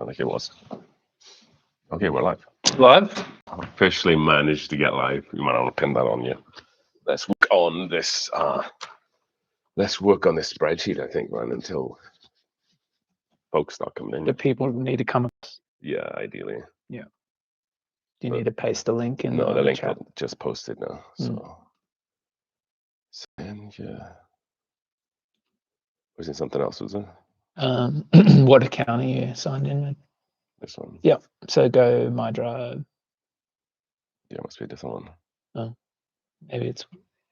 like it was. Okay, we're live. Live? Officially managed to get live. You might want to pin that on you. Let's work on this. Let's work on this spreadsheet. I think, man, until folks start coming in. The people need to come. Yeah, ideally. Yeah. Do you need to paste the link in the link chat? just posted now. So, and yeah, was it something else? Was it? What account are you signed in with? This one. Yeah. So go My Drive. Yeah, must be a different one. Oh, maybe it's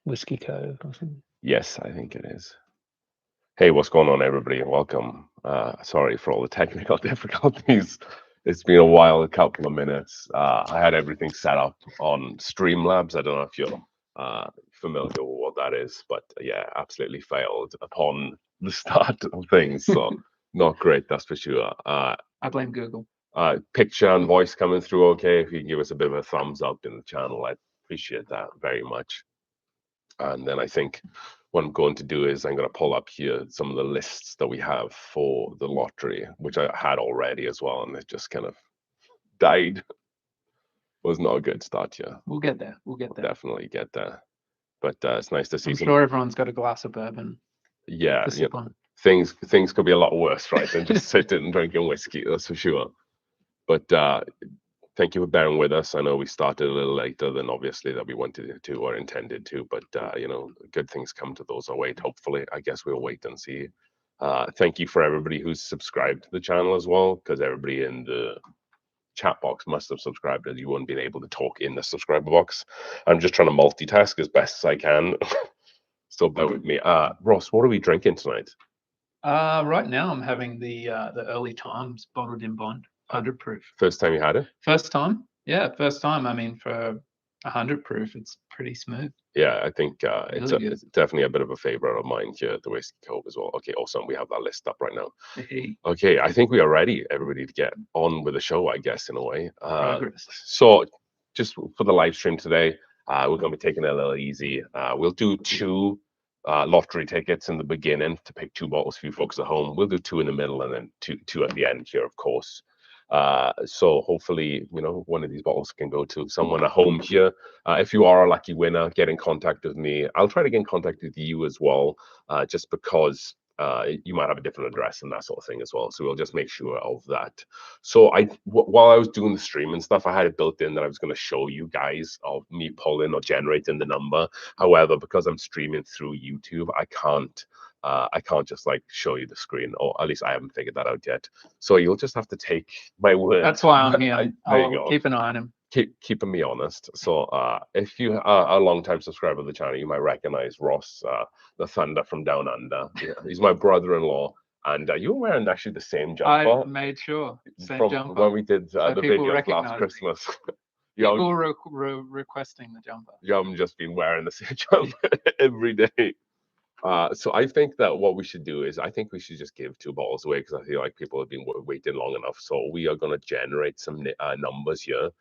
Whiskey Cove or something. Yes, I think it is. Hey, what's going on, everybody? Welcome. Sorry for all the technical difficulties. It's been a while, a couple of minutes. I had everything set up on Streamlabs. I don't know if you're familiar with what that is, but yeah, absolutely failed upon the start of things. So not great, that's for sure. I blame Google. Picture and voice coming through okay. If you can give us a bit of a thumbs up in the channel, I'd appreciate that very much. And then I think what I'm going to do is I'm going to pull up here some of the lists that we have for the lottery, which I had already as well, and it just kind of died. Was not a good start here. We'll get there. We'll get there. Definitely get there. But it's nice to see. I'm sure everyone's got a glass of bourbon. Yeah, you know, things could be a lot worse, right, than just sitting and drinking whiskey. That's for sure. But thank you for bearing with us. I know we started a little later than obviously that we wanted to or intended to, but you know, good things come to those who wait. Hopefully, I guess we'll wait and see. Thank you for everybody who's subscribed to the channel as well, because everybody in the chat box must have subscribed, as you wouldn't be able to talk in the subscriber box. I'm just trying to multitask as best as I can. So bear with me. Ross, what are we drinking tonight? Right now I'm having the Early Times bottled in bond, 100 proof. First time you had it? First time. Yeah, first time. I mean, for 100 proof, it's pretty smooth. Yeah, I think it's definitely a bit of a favorite of mine here at the Whiskey Cove as well. Okay, awesome. We have that list up right now. Hey. Okay, I think we are ready, everybody, to get on with the show, I guess, in a way. Progress. So just for the live stream today, we're going to be taking it a little easy. We'll do two lottery tickets in the beginning to pick two bottles for you folks at home. We'll do two in the middle and then two at the end here, of course. So hopefully, you know, one of these bottles can go to someone at home here. If you are a lucky winner, get in contact with me. I'll try to get in contact with you as well, just because you might have a different address and that sort of thing as well. So we'll just make sure of that. So while I was doing the stream and stuff, I had it built in that I was going to show you guys of me pulling or generating the number. However, because I'm streaming through YouTube, I can't just like show you the screen, or at least I haven't figured that out yet. So you'll just have to take my word. That's why I'm here. I'll keep an eye on him. Keeping me honest. So if you are a long-time subscriber of the channel, you might recognize Ross, the Thunder from Down Under. Yeah, he's my brother-in-law, and you were wearing actually the same jumper. I made sure. Same from jumper. When we did the video last me. Christmas. People requesting the jumper. Yeah, I'm just been wearing the same jumper every day. So I think that what we should do is I think we should just give two bottles away, because I feel like people have been waiting long enough. So we are going to generate some numbers here,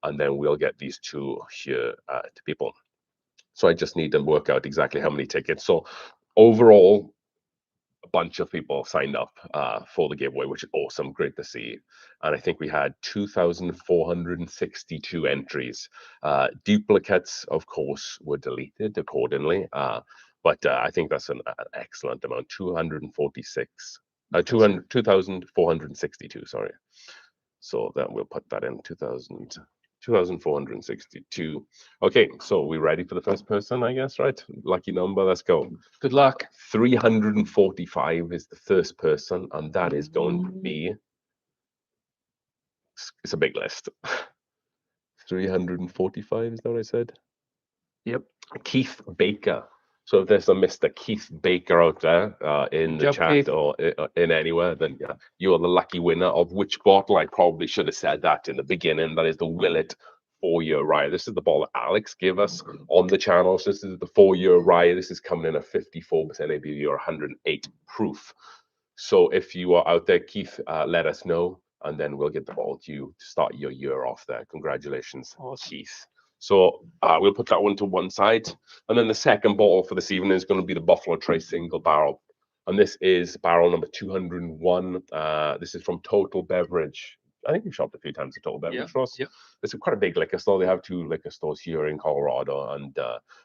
and then we'll get these two here to people. So I just need to work out exactly how many tickets. So overall, a bunch of people signed up for the giveaway, which is awesome. Great to see. And I think we had 2,462 entries. Duplicates, of course, were deleted accordingly. But I think that's an excellent amount. 2,462, sorry. So then we'll put that in 2,462. Okay, so we ready for the first person, I guess, right? Lucky number, let's go. Good luck. 345 is the first person, and that is going to be, it's a big list. 345, is that what I said? Yep. Keith Baker. So if there's a Mr. Keith Baker out there in the chat, Keith, or in anywhere, then yeah, you are the lucky winner of which bottle. I probably should have said that in the beginning. That is the Willet 4-year rye. This is the bottle that Alex gave us on the channel. So this is the 4-year rye. This is coming in at 54% ABV or 108 proof. So if you are out there, Keith, let us know, and then we'll get the bottle to you to start your year off there. Congratulations, Keith. So we'll put that one to one side. And then the second bottle for this evening is going to be the Buffalo Trace single barrel And this is barrel number 201. This is from Total Beverage. I think we've shopped a few times at Total Beverage, Ross. Yep. It's quite a big liquor store. They have 2 liquor stores here in Colorado. And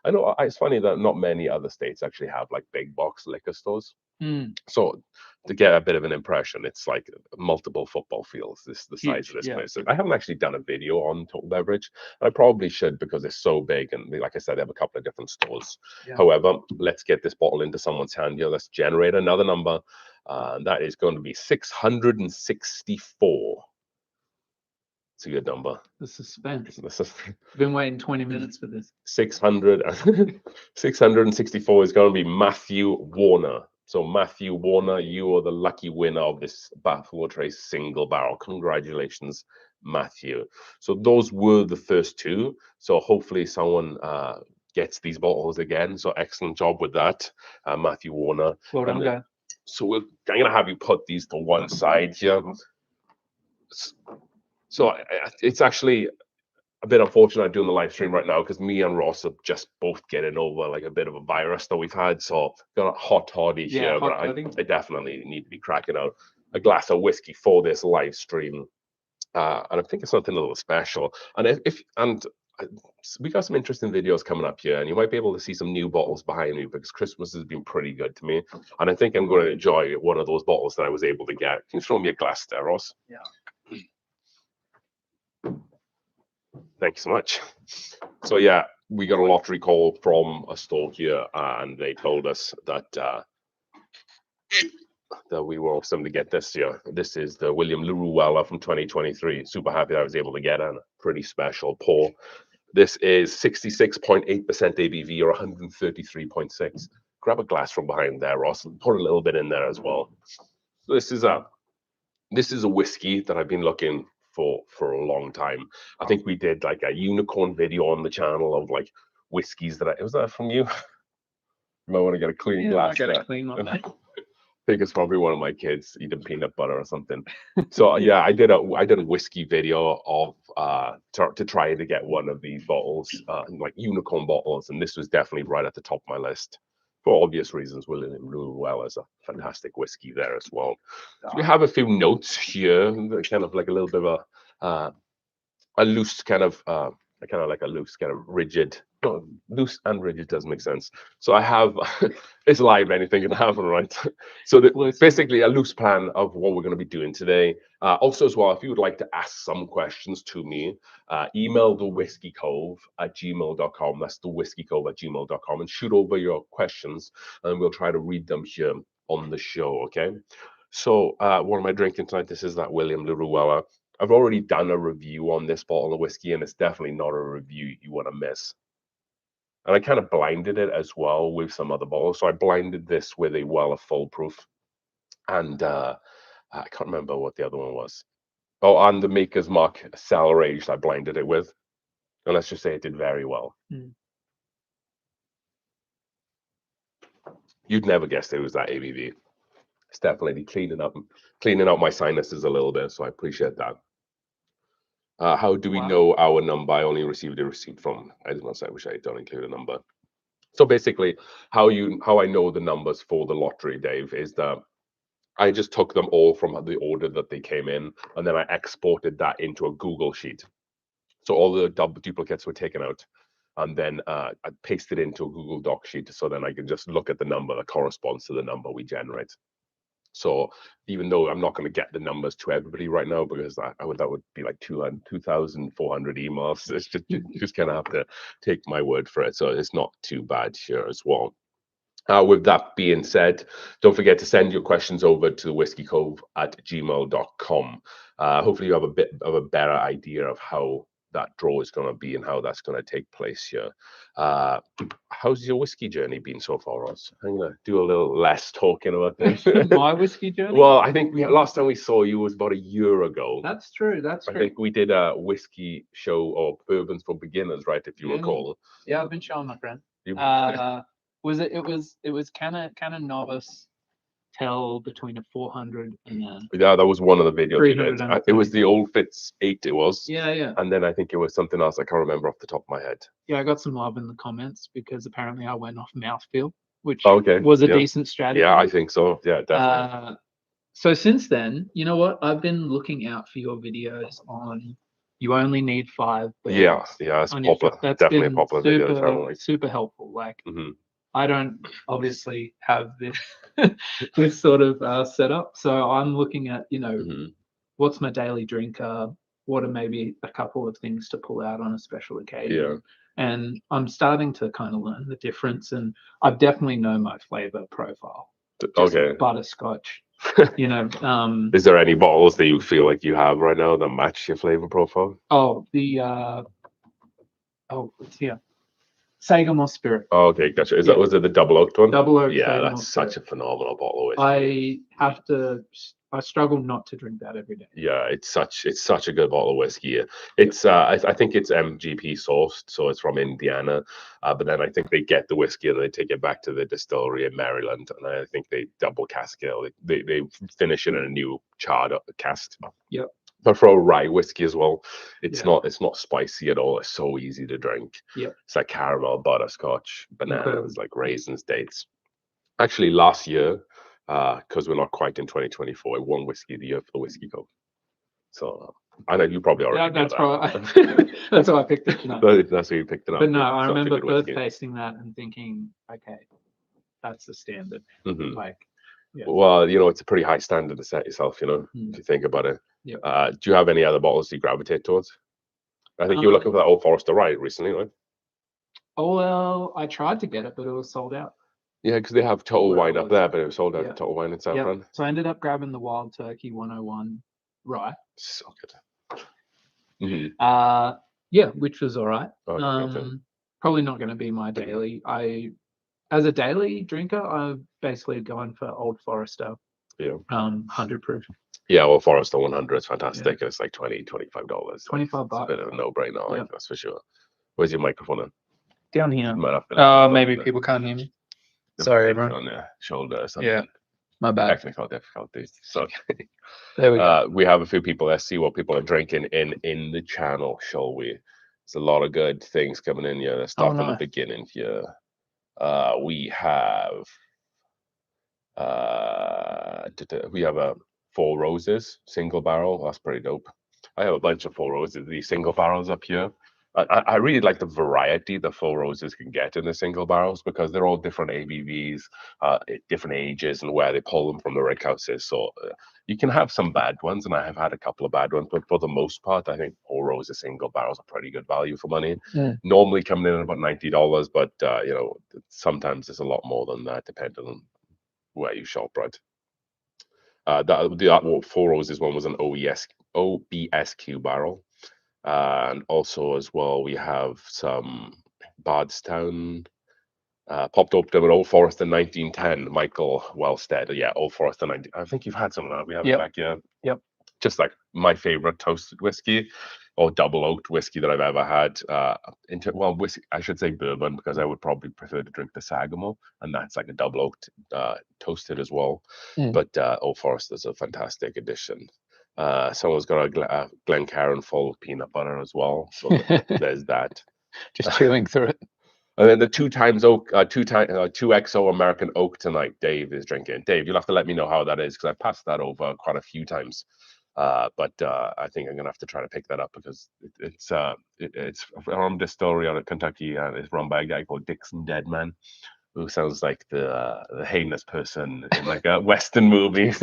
I know it's funny that not many other states actually have like big box liquor stores. Mm, So to get a bit of an impression, it's like multiple football fields. This the size huge. of this Yeah. place. I haven't actually done a video on Total Beverage. I probably should because it's so big, and like I said, they have a couple of different stores. Yeah. However, let's get this bottle into someone's hand here. Let's generate another number. That is going to be 664. It's a good number. The suspense. This is Been waiting 20 minutes for this. 600, 664 is going to be Matthew Warner. So Matthew Warner, you are the lucky winner of this Buffalo Trace single barrel. Congratulations, Matthew. So those were the first 2. So hopefully someone gets these bottles again. So excellent job with that, Matthew Warner. Well done, guy. So I'm going to have you put these to one side here. So it's actually a bit unfortunate doing the live stream right now because me and Ross are just both getting over like a bit of a virus that we've had. So got a hot toddy here, but I definitely need to be cracking out a glass of whiskey for this live stream. And I'm thinking something a little special. And we got some interesting videos coming up here, and you might be able to see some new bottles behind me because Christmas has been pretty good to me. And I think I'm going to enjoy one of those bottles that I was able to get. Can you throw me a glass there, Ross? Yeah. Thank you so much. So yeah, we got a lottery call from a store here, and they told us that we were awesome to get this year. This is the William Larue Weller from 2023. Super happy that I was able to get a pretty special pour. This is 66.8% ABV or 133.6. Grab a glass from behind there, Ross, and pour a little bit in there as well. So this is a whiskey that I've been looking for a long time. I think we did like a unicorn video on the channel of like whiskeys was that from you? You might want to get a clean glass. I got a clean one. I think it's probably one of my kids eating peanut butter or something. So yeah, I did a whiskey video of to try to get one of these bottles, like unicorn bottles, and this was definitely right at the top of my list. For obvious reasons, William Larue Weller is a fantastic whiskey there as well. So we have a few notes here, kind of like a little bit of a loose kind of rigid. No, loose and rigid doesn't make sense. So I have it's live, anything can happen, right? So basically a loose plan of what we're going to be doing today. Also as well, if you would like to ask some questions to me, email TheWhiskeyCove@gmail.com. That's TheWhiskeyCove@gmail.com, and shoot over your questions, and we'll try to read them here on the show. Okay. So what am I drinking tonight? This is that William Larue Weller. I've already done a review on this bottle of whiskey, and it's definitely not a review you want to miss. And I kind of blinded it as well with some other bottles. So I blinded this with a Weller Full Proof, and I can't remember what the other one was. Oh, and the Maker's Mark Cellar Aged I blinded it with. And let's just say it did very well. You'd never guessed it was that ABV. It's definitely cleaning out my sinuses a little bit, so I appreciate that. How do we know our number? I only received a receipt from. I wish I don't include a number. So basically, how I know the numbers for the lottery, Dave, is that I just took them all from the order that they came in, and then I exported that into a Google sheet. So all the duplicates were taken out, and then I pasted into a Google Doc sheet, so then I can just look at the number that corresponds to the number we generate. So even though I'm not going to get the numbers to everybody right now, because that would be like 2,400 emails, it's just kind of have to take my word for it. So it's not too bad here as well. With that being said, don't forget to send your questions over to TheWhiskeyCove@gmail.com. Hopefully you have a bit of a better idea of how that draw is going to be and how that's going to take place here. How's your whiskey journey been so far, Ross? I'm going to do a little less talking about this. My whiskey journey? Well, I think last time we saw you was about a year ago. That's true. That's true. I think we did a whiskey show or bourbons for beginners, right? If you recall. Yeah, I've been showing my friend. It was kind of novice till between a 400 and that was one of the videos you did. It was the Old Fitz 8. It was. Yeah. And then I think it was something else I can't remember off the top of my head. Yeah, I got some love in the comments because apparently I went off mouthfeel. which Okay. was a Yeah. decent strategy. Yeah, I think so. Yeah, definitely. So since then, you know what? I've been looking out for your videos on you only need 5 Yeah, birds yeah, it's on your popular. shop. That's Definitely a been popular video super, channel. Like, super helpful. Like hmm I don't obviously have this this sort of setup, so I'm looking at, you know, hmm what's my daily drinker? What are maybe a couple of things to pull out on a special occasion? Yeah. And I'm starting to kind of learn the difference, and I definitely know my flavor profile. Just Okay. butterscotch, you know. Is there any bottles that you feel like you have right now that match your flavor profile? Oh, it's here. Sagamore Spirit. Oh, okay, gotcha. Yeah. Was it the double oaked one? Double oak Yeah, Sagamore that's such Spirit. a phenomenal bottle of whiskey. I struggle not to drink that every day. Yeah, it's such a good bottle of whiskey. It's I think it's MGP sourced, so it's from Indiana. But then I think they get the whiskey and they take it back to the distillery in Maryland, and I think they double cask it. They finish it in a new charred cask. Yep. But for a rye whiskey as well, Yeah. it's not spicy at all. It's so easy to drink. Yep. It's like caramel, butterscotch, Incredible. bananas, like raisins, dates. Actually, last year, because we're not quite in 2024, I won whiskey of the year for the Whiskey Cove. So I know you probably Yeah, already that's knew probably that's why I picked it. No. That's where you picked it up. But no, Yeah, I such a remember good first whiskey. tasting that and thinking, okay, that's the standard. hmm Like, yeah. Well, you know, it's a pretty high standard to set yourself, you know, if you think about it. Yep. Do you have any other bottles you gravitate towards? I think you were looking for that Old Forester Rye recently, right? Oh, well, I tried to get it, but it was sold out. Yeah, because they have Total Where it Wine up was. there, but it was sold out Yeah. at Total Wine in San Yep. Fran. So I ended up grabbing the Wild Turkey 101 rye. So good. hmm Yeah, which was all right. Oh, okay. Probably not going to be my daily. As a daily drinker, I've basically gone for Old Forester, Yeah. 100 proof. Yeah, well, Forester 100 is fantastic. It's like $25. $25 It's a bit of a no-brainer, like, Yep. that's for sure. Where's your microphone in? Down here. Might have to Maybe people can't hear me. Sorry, everyone. on your shoulder or something. Yeah, my bad. Technical difficulties. So There we go. we have a few people. Let's see what people are drinking in the channel, shall we? There's a lot of good things coming in here. Let's start from the beginning here. We have a Four Roses single barrel. That's pretty dope. I have a bunch of Four Roses, these single barrels up here. I really like the variety the Four Roses can get in the single barrels because they're all different ABVs, different ages, and where they pull them from the rick houses. So you can have some bad ones, and I have had a couple of bad ones, but for the most part, I think Four Roses single barrels are pretty good value for money. Normally coming in at about $90, but you know, sometimes it's a lot more than that, depending on where you shop, right? The Four Roses one was an OBSQ barrel. And also as well, we have some Bardstown, popped open an Old Forester 1910, Michael Wellstead. Yeah, Old Forester 19. I think you've had some of that. We have it back here. Yep. Just like my favorite toasted whiskey or double oaked whiskey that I've ever had. Whiskey, I should say bourbon because I would probably prefer to drink the Sagamore, and that's like a double oaked toasted as well. But Old Forester's a fantastic addition. Someone's got a Glencairn full of peanut butter as well. So there's that. Just chewing through it. And then the 2XO American Oak tonight. Dave is drinking. Dave, you'll have to let me know how that is because I passed that over quite a few times. But I think I'm gonna have to try to pick that up because it's from distillery out of Kentucky and it's run by a guy called Dixon Deadman, who sounds like the heinous person in like a Western movie.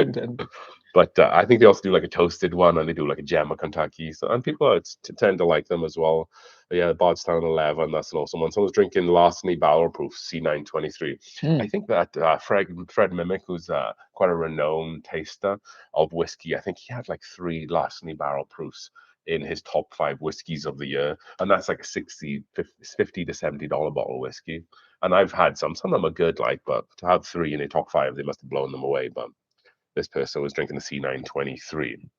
But I think they also do like a toasted one, and they do like a gem of Kentucky. So and people tend to like them as well. But yeah, the Bardstown 11, that's an awesome one. Someone's drinking Larceny Barrel Proof C923. I think that Fred Mimic, who's quite a renowned taster of whiskey, I think he had like 3 Larceny Barrel Proofs in his top 5 whiskeys of the year, and that's like a $50 to $70 bottle of whiskey. And I've had some of them are good, like, but to have 3 in a top 5, they must have blown them away. But this person was drinking the C923.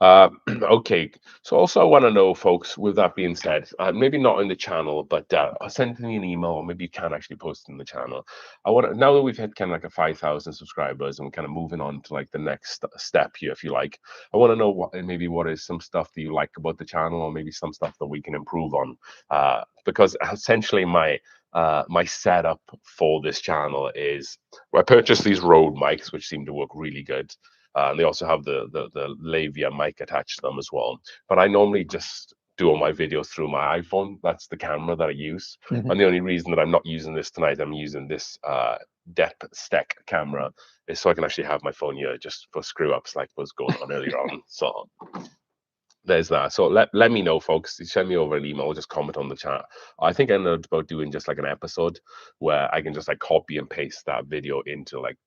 Okay, so also I want to know, folks, with that being said, maybe not in the channel, but send me an email, or maybe you can actually post in the channel. I want to, now that we've hit kind of like a 5,000 subscribers and we're kind of moving on to like the next step here, if you like, I want to know what is some stuff that you like about the channel, or maybe some stuff that we can improve on, because essentially my my setup for this channel is I purchased these Rode mics, which seem to work really good. And they also have the Lavia mic attached to them as well. But I normally just do all my videos through my iPhone. That's the camera that I use. Mhm. And the only reason that I'm not using this tonight, I'm using this depth stack camera, is so I can actually have my phone here just for screw ups like was going on earlier on. So there's that. So let me know, folks. Send me over an email, just comment on the chat. I think I ended about doing just like an episode where I can just like copy and paste that video into like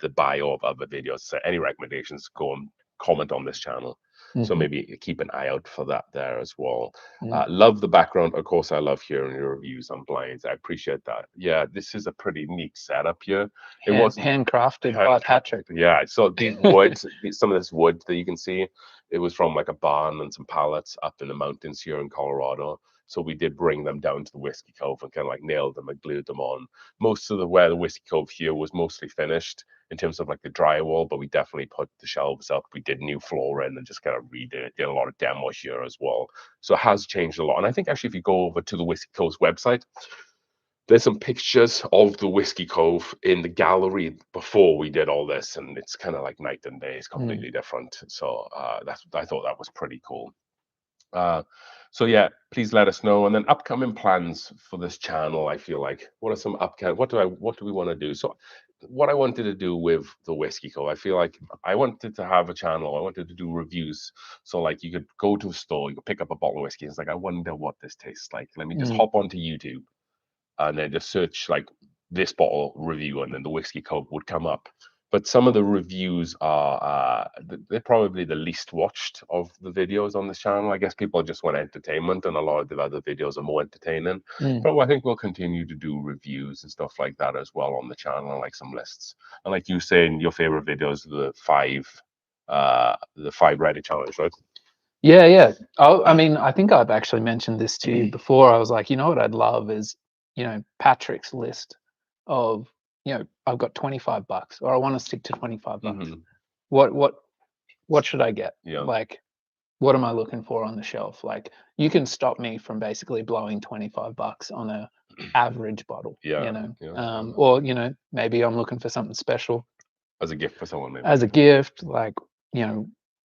the bio of other videos. So any recommendations, go and comment on this channel. So Mhm. maybe keep an eye out for that there as well. Mm. Love the background. Of course, I love hearing your reviews on blinds. I appreciate that. Yeah, this is a pretty neat setup here. It wasn't Handcrafted by Patrick. yeah, so these woods, some of this wood that you can see, it was from like a barn and some pallets up in the mountains here in Colorado. So we did bring them down to the Whiskey Cove and kind of like nailed them and glued them on. Most of where the Whiskey Cove here was mostly finished in terms of like the drywall, but we definitely put the shelves up. We did new flooring and just kind of redid it. Did a lot of demo here as well. So it has changed a lot. And I think actually if you go over to the Whiskey Cove's website, there's some pictures of the Whiskey Cove in the gallery before we did all this, and it's kind of like night and day. It's completely different. So I thought that was pretty cool. So yeah, please let us know. And then upcoming plans for this channel. I feel like what are some upcoming? What do we want to do? So what I wanted to do with the Whiskey Cove, I feel like I wanted to have a channel. I wanted to do reviews. So like you could go to a store, you could pick up a bottle of whiskey. And it's like I wonder what this tastes like. Let me just hop onto YouTube and then just search like this bottle review, and then the Whiskey Cove would come up. But some of the reviews are they're probably the least watched of the videos on this channel. I guess people just want entertainment, and a lot of the other videos are more entertaining. But I think we'll continue to do reviews and stuff like that as well on the channel, like some lists. And like you saying, your favorite videos, the five Reddit challenge, right? Yeah. I mean, I think I've actually mentioned this to you before. I was like, you know what I'd love is, Patrick's list of, I've got $25 or I want to stick to $25. Mhm. What should I get? Yeah. Like, what am I looking for on the shelf? Like, you can stop me from basically blowing $25 on a average bottle, Yeah. or, maybe I'm looking for something special As a gift for someone, maybe. as a gift, like,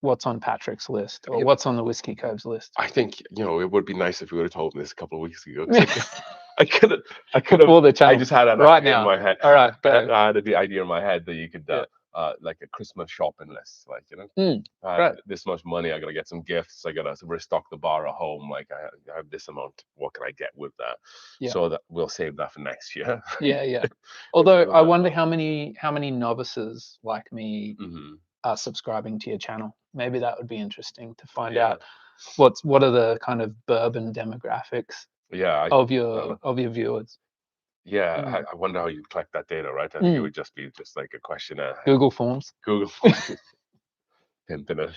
what's on Patrick's list or Yeah. what's on the Whiskey Cove's list. I think it would be nice if you would have told me this a couple of weeks ago. 'Cause I could have. Before the channel. I just had an Right idea now. in my head. All right, I had the idea in my head that you could Yeah. like a Christmas shopping list, like Right. this much money. I gotta get some gifts. I gotta restock the bar at home. Like I have this amount. What can I get with that? Yeah. So that we'll save that for next year. Yeah. Although I wonder how many novices like me Mhm. are subscribing to your channel. Maybe that would be interesting to find Yeah. out what are the kind of bourbon demographics Yeah. of your viewers. Yeah, I wonder how you collect that data, right? I think it would just be just like a questionnaire. Google Forms. Google pimping it.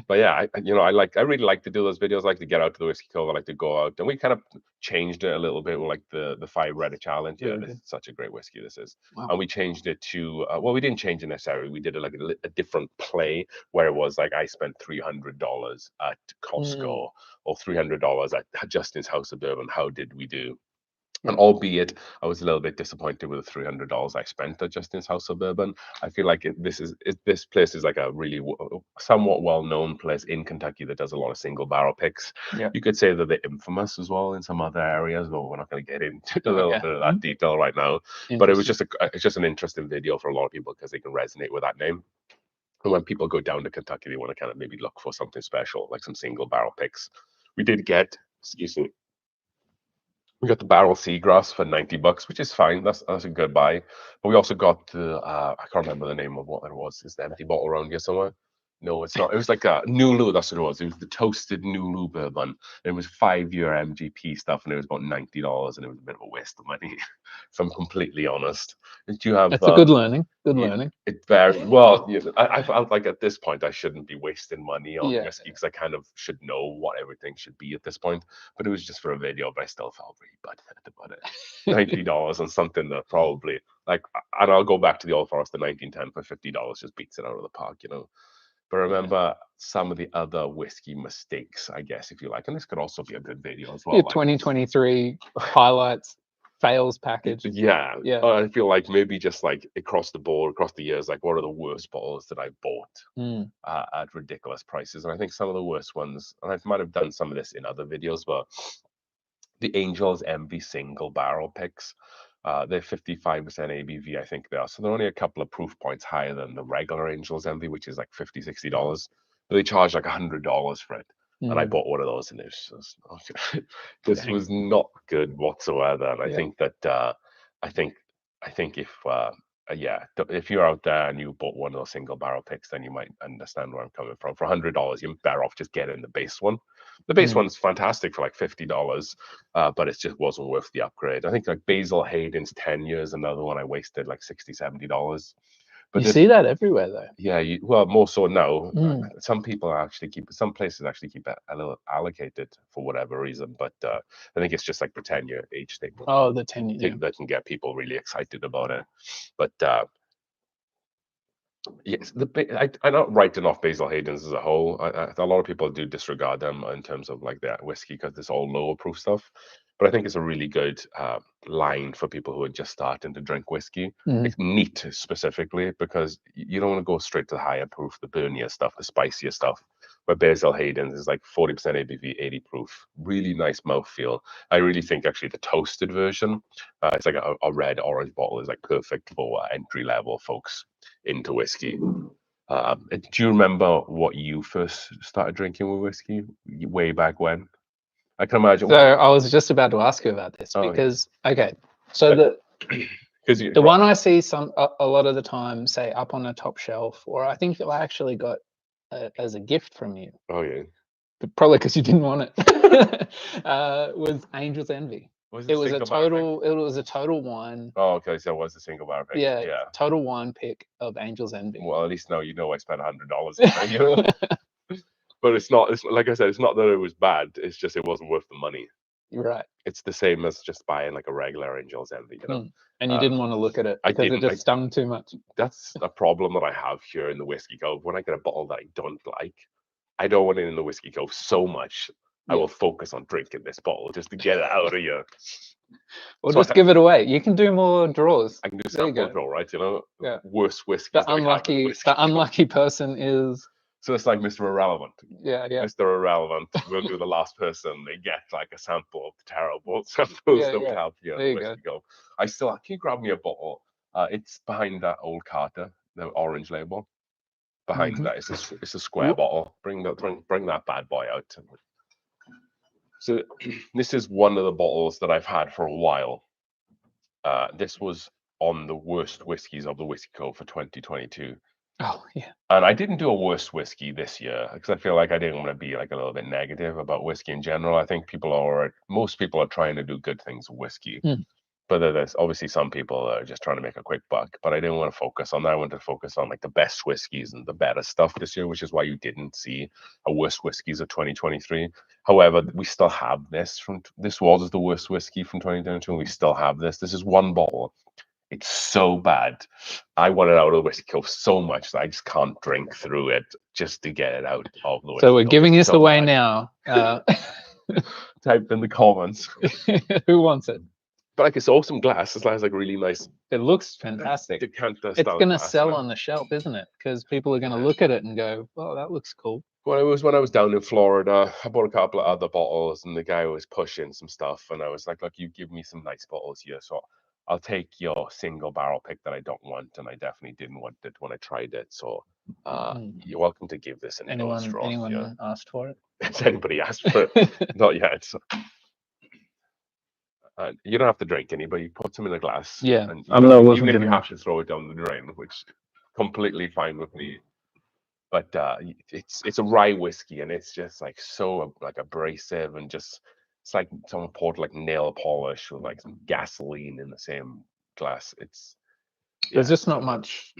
But yeah, I really like to do those videos. I like to get out to the Whiskey Cove. I like to go out, and we kind of changed it a little bit with like the 5 Reddit challenge. Yeah, this is such a great whiskey. This is, Wow. and we changed it to well, we didn't change it necessarily. We did it like a different play where it was like I spent $300 at Costco or $300 at Justin's House of Bourbon. How did we do? And albeit I was a little bit disappointed with the $300 I spent at Justin's House of Bourbon, I feel like this place is like a really somewhat well-known place in Kentucky that does a lot of single barrel picks. Yeah. You could say that they're infamous as well in some other areas, but we're not going to get into a little bit of that detail right now. But it was it's just an interesting video for a lot of people because they can resonate with that name. And when people go down to Kentucky, they want to kind of maybe look for something special, like some single barrel picks. We did get, excuse me, we got the barrel seagrass for $90, which is fine. That's a good buy. But we also got the I can't remember the name of what it was. Is the empty bottle around here somewhere? No, it's not. It was like a Nulu. That's what it was. It was the toasted Nulu bourbon. It was 5-year MGP stuff, and it was about $90, and it was a bit of a waste of money, if I'm completely honest. Did you have? That's a good learning. Good learning. It very well. I felt like at this point I shouldn't be wasting money on whiskey because I kind of should know what everything should be at this point. But it was just for a video, but I still felt really bad about it. $90 on something that probably like, and I'll go back to the Old Forester 1910 for $50 just beats it out of the park, But remember some of the other whiskey mistakes, I guess, if you like, and this could also be a good video as well. Your like 2023 highlights. fails package. Yeah. Yeah. I feel like maybe just like across the board, across the years, like what are the worst bottles that I bought at ridiculous prices? And I think some of the worst ones, and I might have done some of this in other videos, but the Angels Envy single barrel picks, they're 55% ABV, I think they are. So they're only a couple of proof points higher than the regular Angels Envy, which is like $50, $60. But they charge like $100 for it. And I bought one of those, and this was not good whatsoever. And I think that I think if you're out there and you bought one of those single barrel picks, then you might understand where I'm coming from. For $100, you're better off just getting the base one. The base one's fantastic for like $50, but it just wasn't worth the upgrade. I think like Basil Hayden's 10 years, another one I wasted like $60, $70. But you see that everywhere though. Yeah, well, more so now. Some people actually some places actually keep it a little allocated for whatever reason. But I think it's just like the 10-year age thing. Oh, the 10-year. That can get people really excited about it. But yes, I'm not writing off Basil Hayden's as a whole. A lot of people do disregard them in terms of like their whiskey because it's all lower proof stuff. But I think it's a really good line for people who are just starting to drink whiskey. It's neat specifically because you don't want to go straight to the higher proof, the burnier stuff, the spicier stuff. Where Basil Hayden's is like 40% ABV, 80 proof. Really nice mouthfeel. I really think actually the toasted version, it's like a red orange bottle, is like perfect for entry level folks into whiskey. Do you remember what you first started drinking with whiskey way back when? I can imagine. So I was just about to ask you about this because so the one I see a lot of the time, say up on the top shelf, or I think I actually got as a gift from you. Oh yeah. But probably because you didn't want it. Was Angel's Envy. It was a total wine. Oh, okay. So it was a single barrel pick. Yeah. Total wine pick of Angel's Envy. Well, at least now you know I spent $100. But it's not. It's like I said. It's not that it was bad. It's just it wasn't worth the money. Right. It's the same as just buying like a regular Angel's Envy. You know. And you didn't want to look at it because it just stung too much. That's a problem that I have here in the Whiskey Cove. When I get a bottle that I don't like, I don't want it in the Whiskey Cove so much. I will focus on drinking this bottle just to get it out of here. Or so just give it away. You can do more draws. I can do sample draw, right? You know, worst whiskey. The unlucky person is. So it's like Mr. Irrelevant. Yeah. Mr. Irrelevant. We'll do the last person. They get like a sample of the terrible samples that we have here. There you go. Can you grab me a bottle? It's behind that old Carter, the orange label. Behind that, it's a square bottle. Bring that bad boy out. So this is one of the bottles that I've had for a while. This was on the worst whiskies of the Whiskey Cove for 2022. Oh yeah. And I didn't do a worst whiskey this year because I feel like I didn't want to be like a little bit negative about whiskey in general. I think most people are trying to do good things with whiskey. But there's obviously some people that are just trying to make a quick buck. But I didn't want to focus on that. I wanted to focus on like the best whiskeys and the better stuff this year, which is why you didn't see a worst whiskeys of 2023. However, we still have this was the worst whiskey from 2022. And we still have this. This is one bottle. It's so bad. I want it out of the Whiskey Cove so much that I just can't drink through it just to get it out of the Whiskey So we're giving this away now. Type in the comments. Who wants it? But like it's awesome glass. It's like really nice. It looks fantastic. It's going to sell on the shelf, isn't it? Because people are going to look at it and go, "Oh, that looks cool." When I was down in Florida, I bought a couple of other bottles, and the guy was pushing some stuff, and I was like, "Look, you give me some nice bottles here, so I'll take your single barrel pick that I don't want," and I definitely didn't want it when I tried it. So you're welcome to give this an straw. Anyone asked for it? Has anybody asked for it? Not yet. So. You don't have to drink any, but you put them in a glass. Yeah, and even if you have to throw it down the drain, which completely fine with me. But it's a rye whiskey, and it's just like so like abrasive, and just it's like someone poured like nail polish with like some gasoline in the same glass. There's just not much.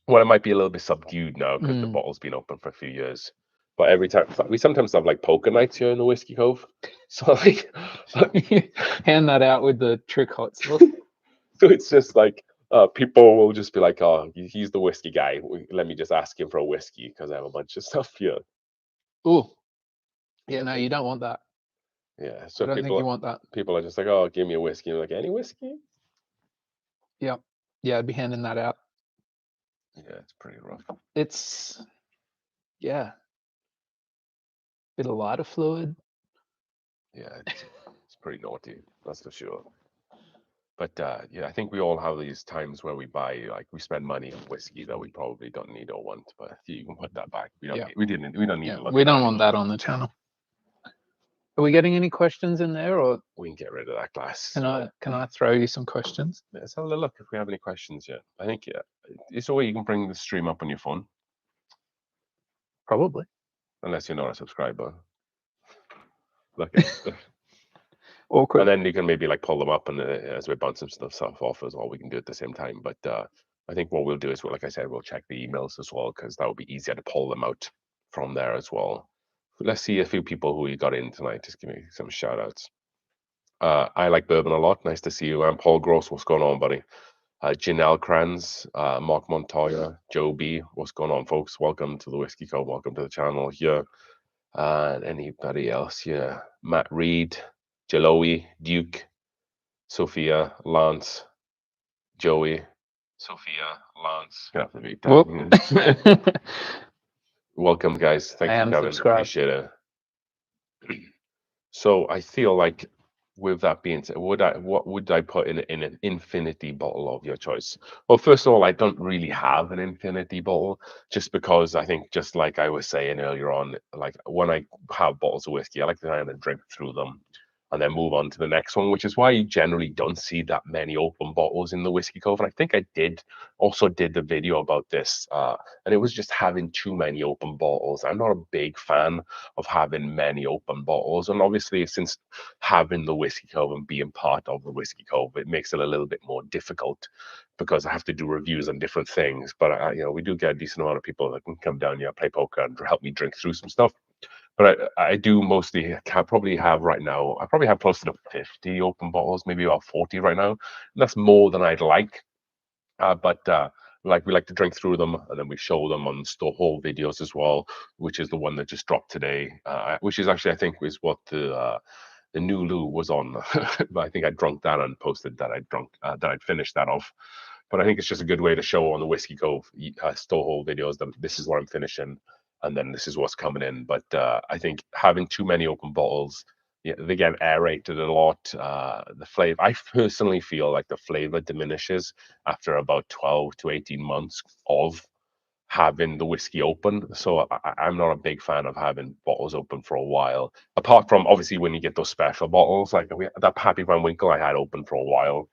Well, it might be a little bit subdued now because the bottle's been open for a few years. But every time we sometimes have like poker nights here in the Whiskey Cove, so like hand that out with the trick hot sauce. So it's just like people will just be like, "Oh, he's the whiskey guy. Let me just ask him for a whiskey because I have a bunch of stuff here." Oh, yeah, no, you don't want that. Yeah. So I don't think you want that. people are just like, oh, give me a whiskey. You're like, any whiskey? Yeah. Yeah, I'd be handing that out. Yeah, it's pretty rough. It's yeah. Bit of lighter fluid. Yeah, it's pretty naughty, that's for sure. But yeah, I think we all have these times where we buy, like, we spend money on whiskey that we probably don't need or want. But you can put that back. We don't. Yeah. We don't need Yeah. to look We at don't that want anymore. that on the channel. Are we getting any questions in there, or We can get rid of that glass. can I throw you some questions? Let's have a look if we have any questions yet. I think it's a way you can bring the stream up on your phone, Probably. unless you're not a subscriber. Look at it. Awkward. And then you can maybe like pull them up, and as we're bouncing stuff off as well, we can do it at the same time. But I think what we'll do is, well, like I said, we'll check the emails as well, because that would be easier to pull them out from there as well. Let's see a few people who we got in tonight. Just give me some shout outs. I like bourbon a lot. Nice to see you. I'm Paul Gross. What's going on, buddy? Janelle Kranz, Mark Montoya, Joe B. What's going on, folks? Welcome to the Whiskey Cove. Welcome to the channel here. Anybody else here? Matt Reed, Jaloe, Duke, Sophia, Lance, Joey, Sophia, Lance. Gonna have to read that. Welcome, guys. Thank you, Kevin. Subscribe. Appreciate it. So I feel like, with that being said, what would I put in an infinity bottle of your choice? Well, first of all, I don't really have an infinity bottle, just because I think, just like I was saying earlier on, like when I have bottles of whiskey, I like to kind of drink through them and then move on to the next one, which is why you generally don't see that many open bottles in the Whiskey Cove. And I think I also did the video about this, and it was just having too many open bottles. I'm not a big fan of having many open bottles, and obviously, since having the Whiskey Cove and being part of the Whiskey Cove, it makes it a little bit more difficult, because I have to do reviews on different things. But we do get a decent amount of people that can come down here, play poker, and help me drink through some stuff. But I do mostly probably have right now. I probably have close to 50 open bottles, maybe about 40 right now. And that's more than I'd like. But like, we like to drink through them, and then we show them on store haul videos as well, which is the one that just dropped today. Which is actually, I think, is what the Nulu was on. But I think I drunk that and posted that I'd finished that off. But I think it's just a good way to show on the Whiskey Cove store haul videos that this is what I'm finishing, and then this is what's coming in. But I think having too many open bottles, yeah, they get aerated a lot. The flavor, I personally feel like the flavor diminishes after about 12 to 18 months of having the whiskey open. So I'm not a big fan of having bottles open for a while. Apart from, obviously, when you get those special bottles, like that Pappy Van Winkle I had open for a while.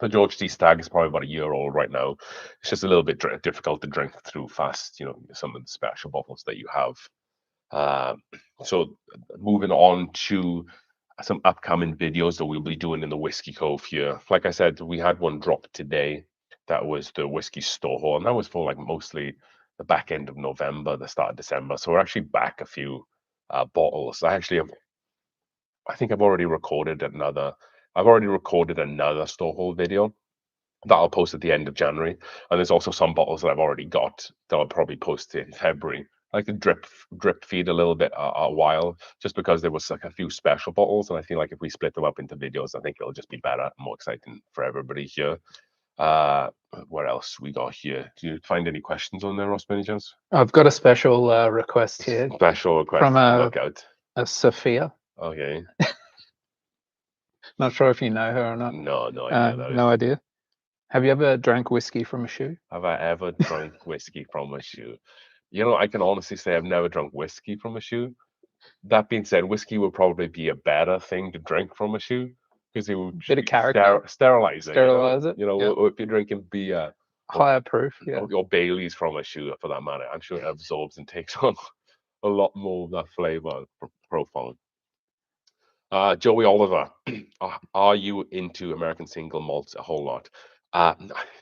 The George T. Stag is probably about a year old right now. It's just a little bit difficult to drink through fast, some of the special bottles that you have. So moving on to some upcoming videos that we'll be doing in the Whiskey Cove here. Like I said, we had one drop today. That was the Whiskey Store Haul, and that was for like mostly the back end of November, the start of December. So we're actually back a few bottles. I think I've already recorded another store haul video that I'll post at the end of January. And there's also some bottles that I've already got that I'll probably post in February. I like to drip feed a little bit a while, just because there was like a few special bottles, and I feel like if we split them up into videos, I think it'll just be better, more exciting for everybody here. What else we got here? Do you find any questions on there, Ross, by any chance? I've got a special request here Special request from look out. a Sophia. Okay. Not sure if you know her or not. No idea. No idea. Have you ever drank whiskey from a shoe? Have I ever drunk whiskey from a shoe? I can honestly say I've never drunk whiskey from a shoe. That being said, whiskey would probably be a better thing to drink from a shoe, because it would Bit of character. sterilize it. Sterilize it. If you're drinking beer, Higher proof, yeah. or Bailey's from a shoe, for that matter, I'm sure it absorbs and takes on a lot more of that flavor profile. Joey Oliver, are you into American single malts a whole lot?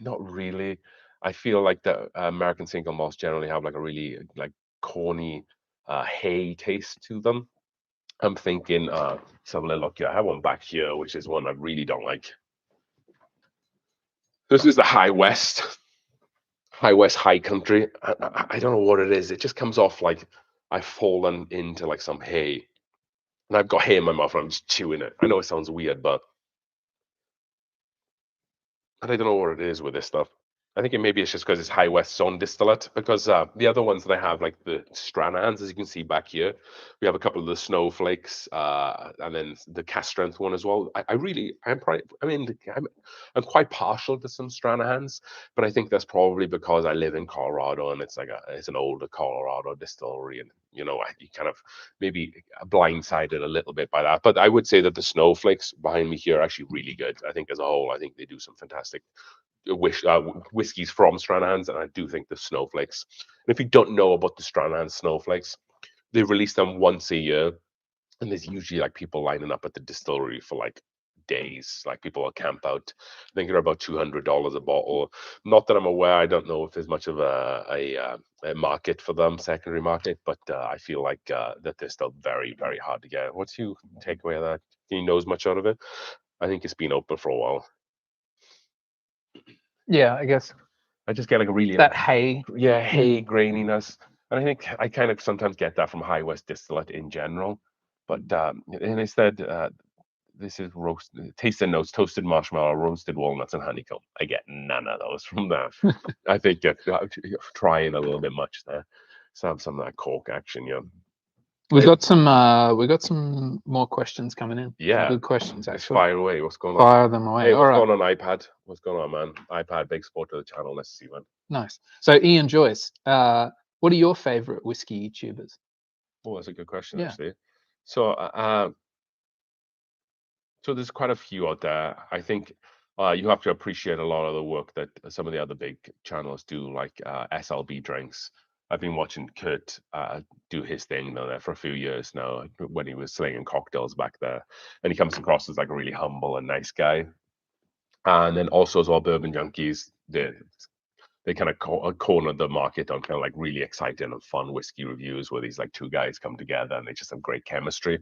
Not really. I feel like the American single malts generally have like a really like corny hay taste to them. I'm thinking, let's have a little look here. I have one back here, which is one I really don't like. This is the High West High Country. I don't know what it is. It just comes off like I've fallen into like some hay. And I've got hair in my mouth and I'm just chewing it. I know it sounds weird, but I don't know what it is with this stuff. I think maybe it's just because it's High West Zone distillate. Because the other ones that I have, like the Stranahans, as you can see back here, we have a couple of the Snowflakes, and then the cast strength one as well. I'm quite partial to some Stranahans, but I think that's probably because I live in Colorado and it's an older Colorado distillery, and you kind of maybe blindsided a little bit by that. But I would say that the Snowflakes behind me here are actually really good. I think as a whole, I think they do some fantastic whiskeys from Stranahans, and I do think the Snowflakes. And if you don't know about the Stranahan Snowflakes, they release them once a year, and there's usually like people lining up at the distillery for like days. Like people will camp out. I think they're about $200 a bottle. Not that I'm aware. I don't know if there's much of a market for them, secondary market, but I feel like that they're still very, very hard to get. What's your takeaway of that? Do you know as much out of it? I think it's been open for a while. Yeah, I guess I just get like a really that hay. hay graininess, and I think I kind of sometimes get that from High West distillate in general. But and instead, this is tasting notes: toasted marshmallow, roasted walnuts, and honeycomb. I get none of those from that. I think you're trying a little bit much there. Some of that cork action, yeah. We got some more questions coming in. Yeah, some good questions Let's actually. fire away. What's going on? Fire them away. Hey, All what's right. going on, iPad? What's going on, man? iPad, big support to the channel. Let's see, man. Nice. So Ian Joyce, what are your favorite whiskey YouTubers? Oh, that's a good question, Yeah. actually. So, so there's quite a few out there. I think you have to appreciate a lot of the work that some of the other big channels do, like SLB Drinks. I've been watching Kurt do his thing down there for a few years now when he was slinging cocktails back there. And he comes across as like a really humble and nice guy. And then also as well, Bourbon Junkies, they kind of cornered the market on kind of like really exciting and fun whiskey reviews where these like two guys come together and they just have great chemistry.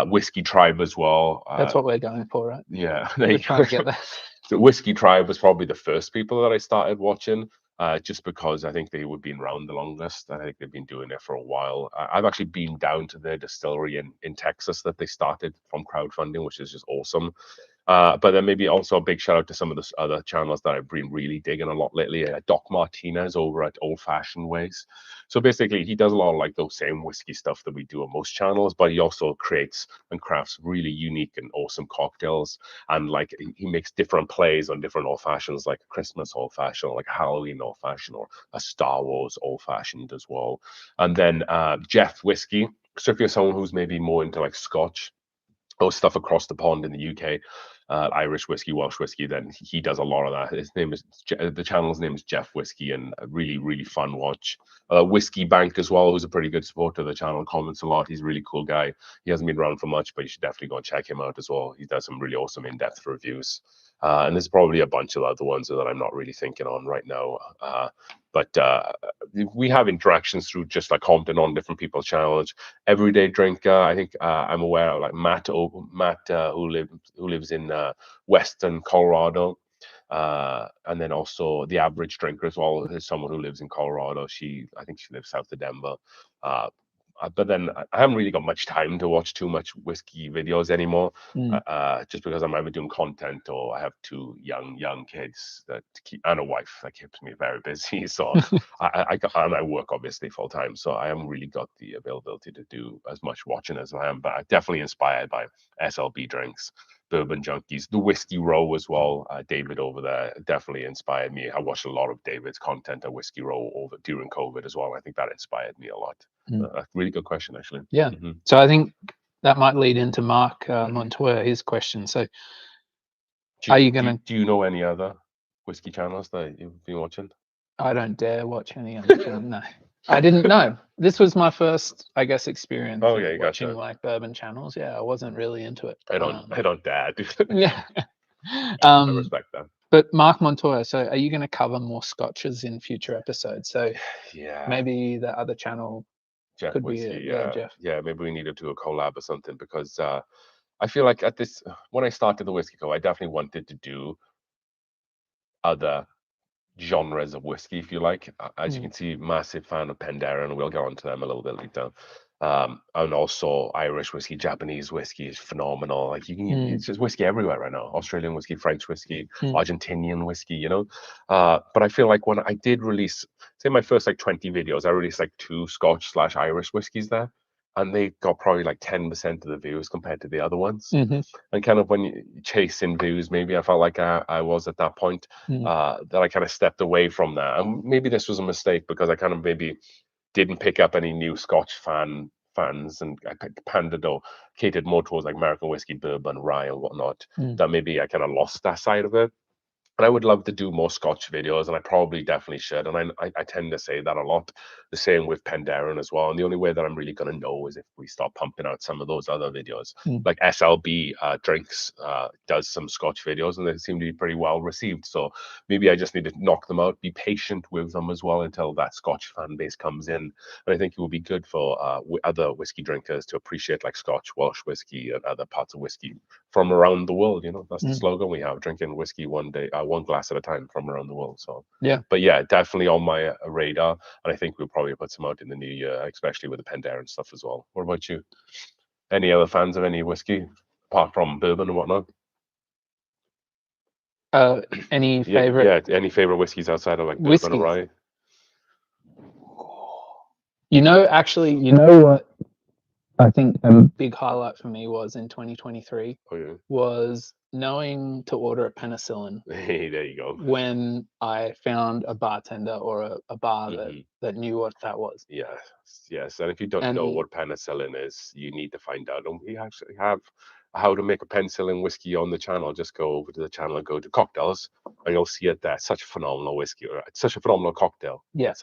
Whiskey Tribe as well. That's what we're going for, right? Yeah, We're trying to get that. The Whiskey Tribe was probably the first people that I started watching, just because I think they would be around the longest. I think they've been doing it for a while. I've actually been down to their distillery in Texas that they started from crowdfunding, which is just awesome. But then maybe also a big shout out to some of the other channels that I've been really digging a lot lately. Doc Martinez over at Old Fashioned Ways. So basically, he does a lot of like those same whiskey stuff that we do on most channels, but he also creates and crafts really unique and awesome cocktails. And like he makes different plays on different old fashions, like a Christmas old fashioned, like a Halloween old fashioned, or a Star Wars old fashioned as well. And then Jeff Whiskey. So if you're someone who's maybe more into like Scotch or stuff across the pond in the UK, Irish whiskey, Welsh whiskey, then he does a lot of that. His name is the channel's name is Jeff Whiskey, and a really, really fun watch. Whiskey Bank as well, who's a pretty good supporter of the channel, comments a lot. He's a really cool guy. He hasn't been around for much, but you should definitely go and check him out as well. He does some really awesome in-depth reviews. And there's probably a bunch of other ones that I'm not really thinking on right now. But we have interactions through just like commenting on different people's channels. Everyday Drinker, I think I'm aware of like Matt who lives in Western Colorado. And then also the Average Drinker as well is someone who lives in Colorado. I think she lives south of Denver. But then I haven't really got much time to watch too much whiskey videos anymore, just because I'm either doing content or I have two young kids and a wife that keeps me very busy. So I work obviously full time, so I haven't really got the availability to do as much watching as I am. But I'm definitely inspired by SLB Drinks, Bourbon Junkies, the Whiskey Row as well. David over there definitely inspired me. I watched a lot of David's content at Whiskey Row over during COVID as well. I think that inspired me a lot. A really good question, actually. Yeah. So I think that might lead into Mark Montoya, his question. So are you going to... Do you know any other whiskey channels that you've been watching? I don't dare watch any other channel. No. I didn't know. This was my first, I guess, experience watching like bourbon channels. Yeah, I wasn't really into it. I don't dare do that. Yeah. I respect that. But Mark Montoya, so are you going to cover more scotches in future episodes? So yeah, maybe the other channel Jeff could Whiskey, be Jeff. Yeah, maybe we need to do a collab or something, because I feel like when I started the TheWhiskeyCove, I definitely wanted to do other genres of whiskey, if you like. As you can see, massive fan of Pandarin. We'll get onto them a little bit later. And also Irish whiskey, Japanese whiskey is phenomenal. Like it's just whiskey everywhere right now. Australian whiskey, French whiskey, Argentinian whiskey, you know. But I feel like when I did release, say my first like 20 videos, I released like 2 Scotch/Irish whiskeys there, and they got probably like 10% of the views compared to the other ones. And kind of when you chasing views, maybe I felt like I was at that point that I kind of stepped away from that. And maybe this was a mistake because I kind of maybe didn't pick up any new Scotch fans, and I picked Pandarin catered more towards like American whiskey, bourbon, rye, and whatnot. That maybe I kind of lost that side of it. And I would love to do more Scotch videos, and I probably definitely should. And I tend to say that a lot. The same with Pandarin as well. And the only way that I'm really going to know is if we start pumping out some of those other videos. Like SLB Drinks does some Scotch videos, and they seem to be pretty well received. So maybe I just need to knock them out, be patient with them as well until that Scotch fan base comes in. And I think it will be good for other whiskey drinkers to appreciate like Scotch, Welsh whiskey, and other parts of whiskey from around the world. You know, that's the slogan we have: drinking whiskey one day, one glass at a time from around the world. So but yeah, definitely on my radar, and I think we'll probably put some out in the new year, especially with the Pandarin stuff as well. What about you? Any other fans of any whiskey apart from bourbon and whatnot? Any favorite? Yeah, any favorite whiskeys outside of like bourbon Whiskeys. or rye? You know, actually, you know what? I think a big highlight for me was in 2023 was knowing to order a Penicillin. Hey, there you go. When I found a bartender or a bar that knew what that was. Yes. And if you don't know what Penicillin is, you need to find out. And we actually have how to make a Penicillin whiskey on the channel. Just go over to the channel and go to cocktails, and you'll see it there. Such a phenomenal whiskey, or it's such a phenomenal cocktail. Yeah,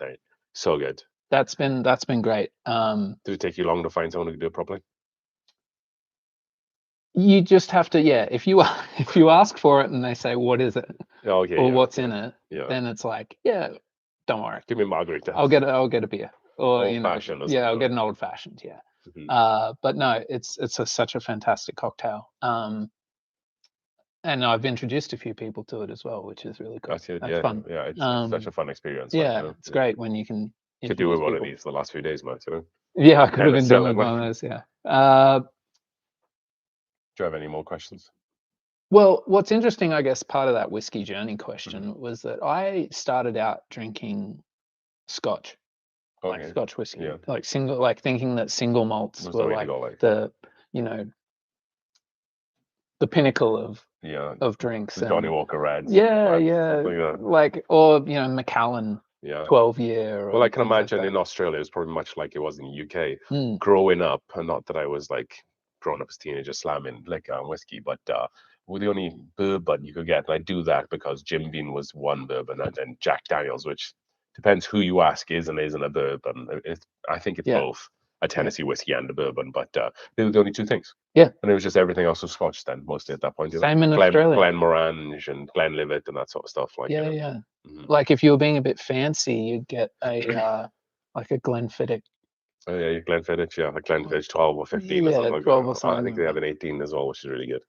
so good. That's been great. Did it take you long to find someone who could do it properly? You just have to, if you ask for it and they say what is it, or what's in it, then it's like, don't worry, give me a margarita. I'll get a beer, or old fashioned. I'll get an old fashioned. But no, it's such a fantastic cocktail. And I've introduced a few people to it as well, which is really cool. That's fun. Yeah, it's such a fun experience. It's great when you can. Could do with one of these the last few days, mate. You know? Yeah, I could have been doing one of those. Yeah. Do you have any more questions? Well, what's interesting, I guess, part of that whiskey journey question was that I started out drinking Scotch, like Scotch whiskey, like thinking that single malts were like the, the pinnacle of drinks. The Johnny Walker Reds. Like, or Macallan. 12-year. Well, I can imagine in Australia it's probably much like it was in the UK. Growing up, and not that I was like growing up as a teenager slamming liquor and whiskey, but with the only bourbon you could get, and I do that because Jim Beam was one bourbon, and then Jack Daniels, which depends who you ask is and isn't a bourbon. I think it's both a Tennessee whiskey and a bourbon, but they were the only two things. And it was just everything else was Scotch then, mostly at that point. Same in Australia. Glenmorangie and Glenlivet and that sort of stuff. Like like if you were being a bit fancy, you'd get a like a Glenfiddich. Oh yeah, Glenfiddich, a Glenfiddich 12 or 15 or something like 12 that. or something. I think they have an 18 as well, which is really good.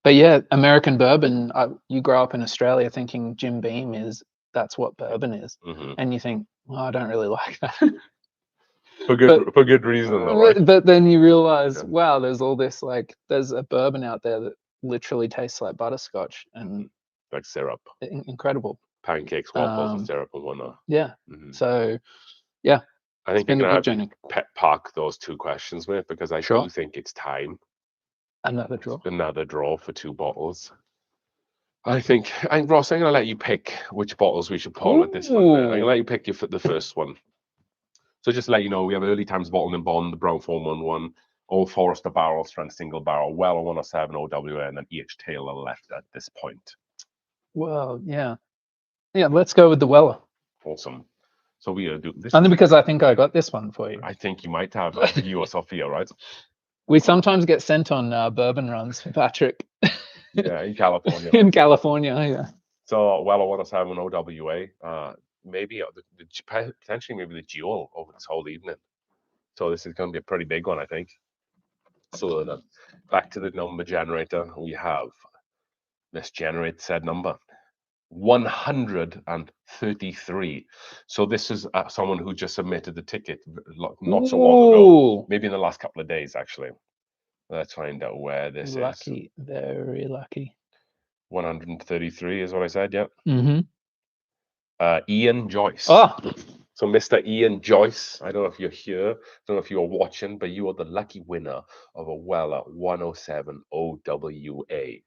But American bourbon. You grow up in Australia thinking Jim Beam that's what bourbon is, and you think, well, I don't really like that. For good reason, though, right? But then you realize, wow, there's all this, like, there's a bourbon out there that literally tastes like butterscotch and like syrup. Incredible. Pancakes, waffles, and syrup and whatnot. So, I think you're going to have to park those two questions, mate, because I do think it's time. Another draw for 2 bottles. Ross, I'm going to let you pick which bottles we should pull at this one. I'm going to let you pick the first one. So just to let you know, we have Early Times Bottled in Bond, the Brown 411, Old Forester barrel strength single barrel, Weller 107 OWA, and then each Taylor left at this point. Well, let's go with the Weller. Awesome. So we do this. Only because I think I got this one for you. I think you might have. You or Sophia, right? We sometimes get sent on bourbon runs for Patrick. In California. In California, So Weller 107 OWA. Maybe potentially maybe the duel over this whole evening. So this is going to be a pretty big one, I think. So back to the number generator. We have, let's generate said number. 133. So this is someone who just submitted the ticket not so long ago, Ooh, maybe in the last couple of days, actually. Let's find out where this is. lucky, very lucky. 133 is what I said, yeah. Mm-hmm. Ian Joyce. Oh, So Mr. Ian Joyce, I don't know if you're here, I don't know if you're watching, but you are the lucky winner of a Weller 107 OWA.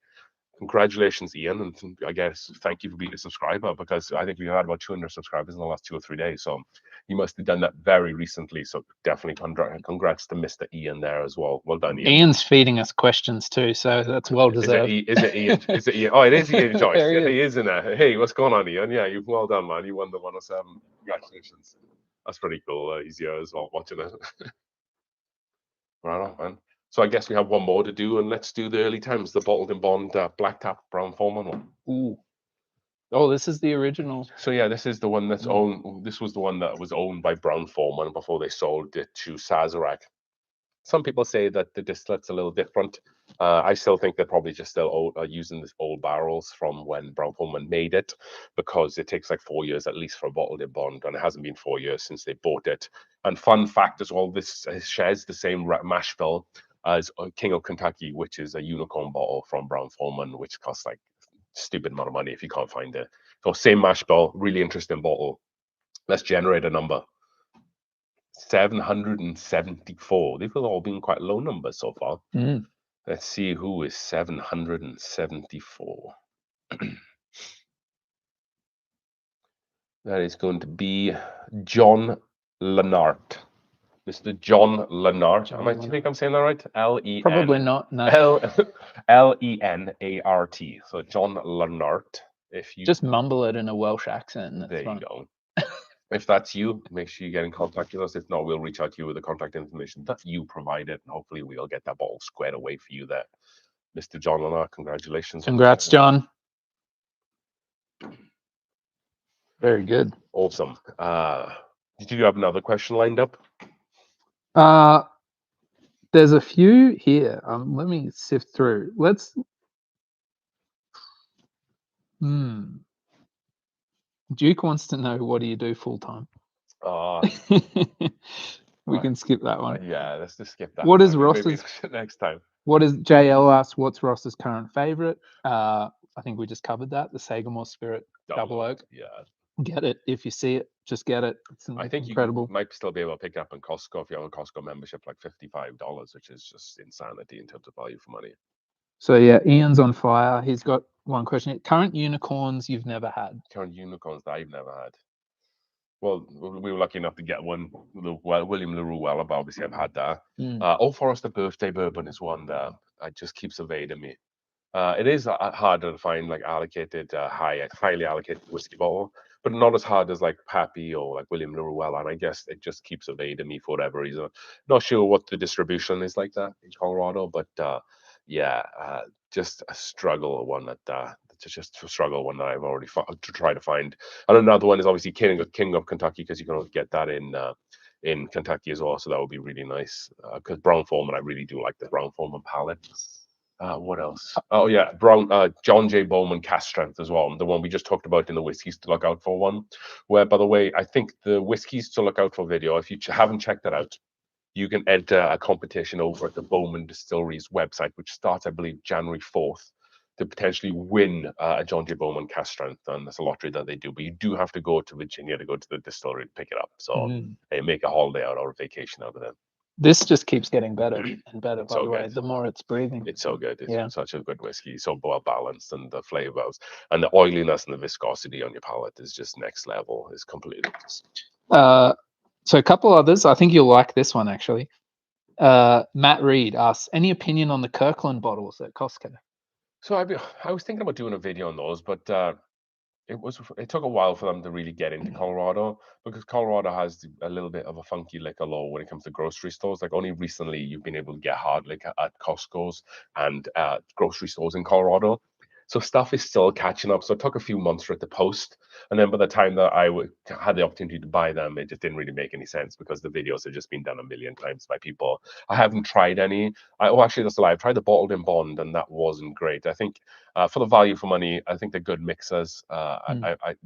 Congratulations, Ian, and I guess thank you for being a subscriber, because I think we've had about 200 subscribers in the last 2 or 3 days. So you must have done that very recently. So definitely congrats to Mr. Ian there as well. Well done, Ian. Ian's feeding us questions too, so that's well deserved. Is it Ian? Is it Ian? Oh, it is Ian Joyce. There Yeah, he he is in there. Hey, what's going on, Ian? Yeah, you've well done, man. You won the 107. Congratulations. That's pretty cool. He's here as well, watching it. Right on, man. So I guess we have one more to do, and let's do the early times, the bottled in bond black tap brown Foreman one. Ooh. Oh, this is the original. So yeah, this is the one that's owned. This was the one that was owned by Brown Foreman before they sold it to Sazerac. Some people say that the distillate's a little different. I still think they're probably just still using these old barrels from when Brown Foreman made it, because it takes like 4 years at least for a bottled in bond, and it hasn't been 4 years since they bought it. And fun fact as well, this shares the same mash bill as King of Kentucky, which is a unicorn bottle from Brown Foreman, which costs like stupid amount of money if you can't find it. So same mash bill, really interesting bottle. Let's generate a number. 774. They've all been quite low numbers so far. Mm. Let's see who is 774. That is going to be John Lenart. Mr. John Lenart. Do you think I'm saying that right? L-E-N. Probably not. No. L-E-N-A-R-T. So John Lenart. If you just mumble it in a Welsh accent. And that's there fine. you go. If that's you, make sure you get in contact with us. If not, we'll reach out to you with the contact information that you provided, and hopefully we'll get that ball squared away for you there. Mr. John Lenart, congratulations. Congrats, John. Very good. Awesome. Did you have another question lined up? There's a few here. Let me sift through. Let's. Duke wants to know, what do you do full time? We can skip that one. Yeah, let's just skip that. What is Ross's next time? What is JL asks? What's Ross's current favorite? I think we just covered that. The Sagamore Spirit Double Oak. Yeah. Get it if you see it. Just get it. It's I think incredible. You might still be able to pick it up in Costco if you have a Costco membership, like $55, which is just insanity in terms of value for money. So yeah, Ian's on fire. He's got one question. Current unicorns you've never had? Current unicorns that I've never had. Well, we were lucky enough to get one. William Larue Weller, but obviously I've had that. Old Forester Birthday Bourbon is one that just keeps evading me. It is harder to find like allocated, highly allocated whiskey bottle, but not as hard as like Pappy or like William Larue Weller. And I guess it just keeps evading me for whatever reason. Not sure what the distribution is like that in Colorado, but just a struggle one that I've already to try to find. And another one is obviously King of Kentucky, because you can only get that in Kentucky as well. So that would be really nice, because Brown Foreman, I really do like the Brown Foreman palette. What else? Oh yeah, John J. Bowman Cask Strength as well. The one we just talked about in the whiskeys to look out for one. Where, by the way, I think the whiskeys to look out for video, if you haven't checked that out, you can enter a competition over at the Bowman Distillery's website, which starts, I believe, January 4th, to potentially win a John J. Bowman Cask Strength. And that's a lottery that they do. But you do have to go to Virginia to go to the distillery to pick it up. So they make a holiday out or a vacation out of it. This just keeps getting better and better, by the way, the more it's breathing. It's so good. It's such a good whiskey, so well balanced, and the flavors and the oiliness and the viscosity on your palate is just next level. It's completely. So a couple others. I think you'll like this one, actually. Matt Reed asks, any opinion on the Kirkland bottles at Costco? So I was thinking about doing a video on those, but it took a while for them to really get into Colorado, because Colorado has a little bit of a funky liquor law when it comes to grocery stores. Like only recently you've been able to get hard liquor at Costco's and grocery stores in Colorado. So stuff is still catching up. So it took a few months for it to post. And then by the time that had the opportunity to buy them, it just didn't really make any sense because the videos had just been done a million times by people. I haven't tried any. Actually, that's a lie. I've tried the bottled in bond, and that wasn't great. I think for the value for money, I think they're good mixers.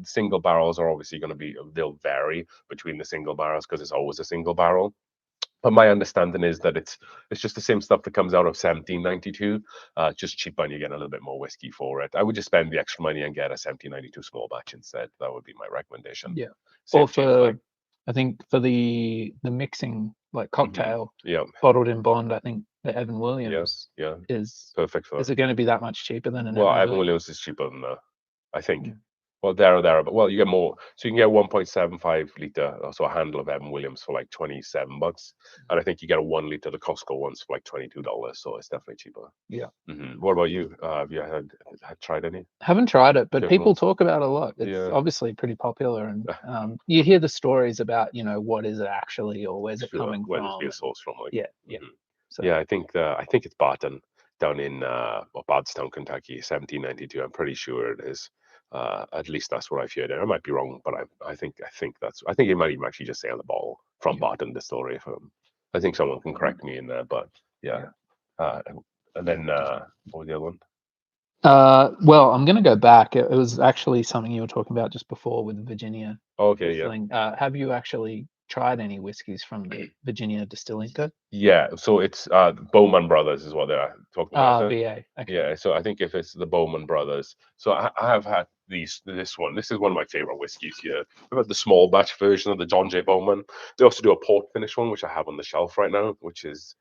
Single barrels are obviously going to they'll vary between the single barrels because it's always a single barrel. But my understanding is that it's just the same stuff that comes out of 1792, just cheaper, and you get a little bit more whiskey for it. I would just spend the extra money and get a 1792 small batch instead. That would be my recommendation. Yeah. Or Save for I think for the mixing like cocktail yeah, bottled in bond, I think the Evan Williams yeah, is perfect for is that. it going to be that much cheaper than an Well, Evan Evan Williams? Williams is cheaper than that, I think. Yeah. Well, there or there, but well, you get more. So you can get 1.75 liter, so a handle of Evan Williams for like $27, and I think you get a 1 liter, the Costco ones for like $22. So it's definitely cheaper. Yeah. What about you? Have you had tried any? Haven't tried it, but Different people ones? talk about it a lot. It's Yeah. obviously pretty popular, and you hear the stories about what is it actually or where's it Sure. coming Where it's from. being sourced from, like. Yeah, yeah. Mhm. So Yeah, I think it's Barton down in Bardstown, Kentucky, 1792. I'm pretty sure it is. At least that's what I've heard. I might be wrong, but I think I think it might even actually just say on the bottle from Yeah. Barton Distillery. I think someone can correct me in there, but yeah. And then what was the other one? well, I'm going to go back. It was actually something you were talking about just before with Virginia Okay, yeah. distilling. Have you actually tried any whiskies from the Virginia Distilling Co? Yeah, so it's Bowman Brothers is what they're talking about. So, VA. Okay. yeah, so I think if it's the Bowman Brothers, so I have had this one. This is one of my favorite whiskeys here. I've had the small batch version of the John J. Bowman. They also do a port finish one, which I have on the shelf right now, which is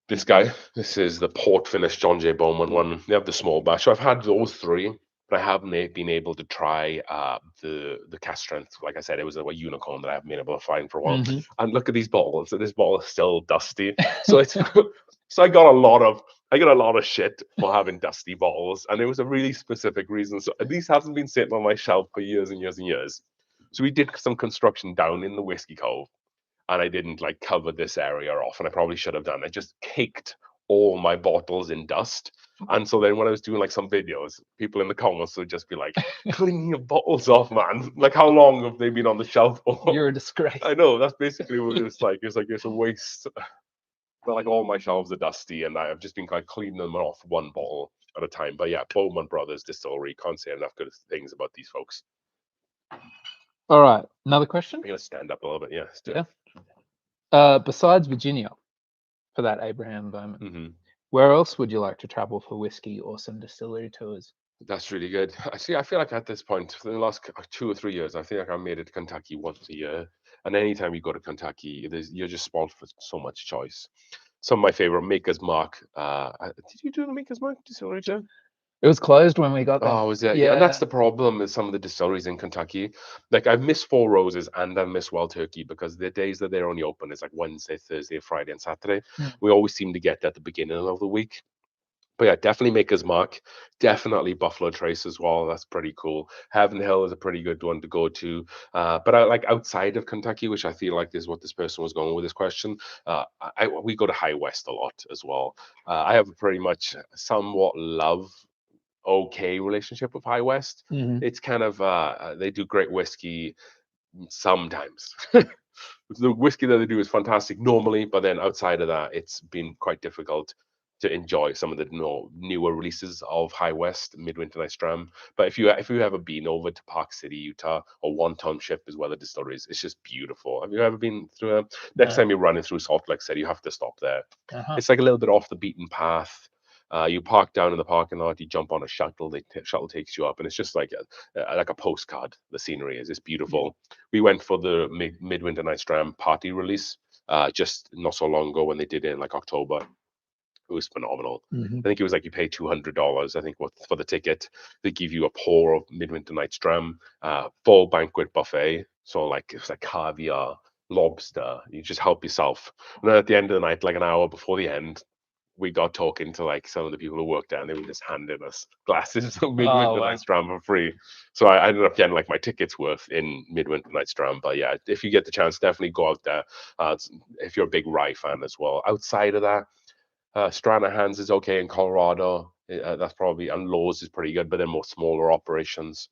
this guy. This is the port finish John J. Bowman one. They have the small batch. So I've had those three, but I haven't been able to try the cast strength. Like I said, it was a unicorn that I haven't been able to find for a while. Mhm. And look at these bottles. So this bottle is still dusty. So it's so I got a lot of shit for having dusty bottles, and it was a really specific reason. So these haven't been sitting on my shelf for years and years and years. So we did some construction down in the Whiskey Cove, and I didn't like cover this area off, and I probably should have done. I just caked all my bottles in dust. And so then when I was doing like some videos, people in the comments would just be like, clean your bottles off, man. Like, how long have they been on the shelf for? You're a disgrace. I know, that's basically what it was like. It's a waste. But like all my shelves are dusty, and I've just been like cleaning them off one bottle at a time. But yeah, Bowman Brothers Distillery, can't say enough good things about these folks. All right. Another question? I'm gonna stand up a little bit. Yeah, let's do it. Besides Virginia, for that Abraham Bowman, where else would you like to travel for whiskey or some distillery tours? That's really good. Actually, I feel like at this point, for the last 2 or 3 years, I feel like I made it to Kentucky once a year. And anytime you go to Kentucky, you're just spoiled for so much choice. Some of my favorite, Maker's Mark. Did you do the Maker's Mark distillery too? It was closed when we got there. Oh, was it? Yeah, and that's the problem with some of the distilleries in Kentucky. Like I've missed Four Roses and I've missed Wild Turkey because the days that they're only open is like Wednesday, Thursday, Friday, and Saturday. We always seem to get at the beginning of the week. But yeah, definitely Maker's Mark. Definitely Buffalo Trace as well. That's pretty cool. Heaven Hill is a pretty good one to go to. But I like outside of Kentucky, which I feel like is what this person was going with this question. We go to High West a lot as well. I have a pretty much somewhat okay relationship with High West. It's kind of they do great whiskey sometimes. The whiskey that they do is fantastic normally, but then outside of that, it's been quite difficult to enjoy some of the newer releases of High West, Midwinter Night's Dram. But if you ever been over to Park City, Utah, or Wonton Ship as well, the distilleries, it's just beautiful. Have you ever been through? Next time you're running through Salt Lake City, you have to stop there. It's like a little bit off the beaten path. You park down in the parking lot, you jump on a shuttle, the shuttle takes you up, and it's just like a postcard. The scenery is beautiful. We went for the Midwinter Night's Dram party release just not so long ago when they did it in like October. It was phenomenal. I think it was like you pay $200. I think for the ticket, they give you a pour of Midwinter Night's Dram, full banquet buffet. So like it's like caviar, lobster. You just help yourself. And then at the end of the night, like an hour before the end, we got talking to like some of the people who worked there, and they were just handing us glasses of Midwinter Night's Dram for free. So I ended up getting like my tickets worth in Midwinter Night's Dram. But yeah, if you get the chance, definitely go out there. If you're a big rye fan as well. Outside of that, Stranahan's is okay in Colorado. That's probably, and Laws is pretty good, but they're more smaller operations.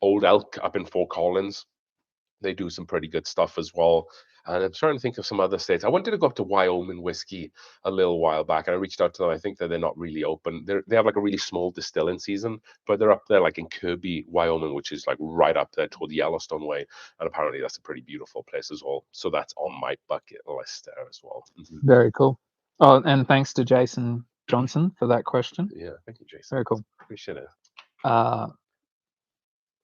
Old Elk up in Fort Collins, they do some pretty good stuff as well. And I'm trying to think of some other states. I wanted to go up to Wyoming whiskey a little while back, and I reached out to them. I think that they're not really open. They have like a really small distilling season, but they're up there like in Kirby, Wyoming, which is like right up there toward the Yellowstone way. And apparently that's a pretty beautiful place as well. So that's on my bucket list there as well. Very cool. Oh, and thanks to Jason Johnson for that question. Yeah, thank you, Jason. Very cool. Appreciate it. Uh,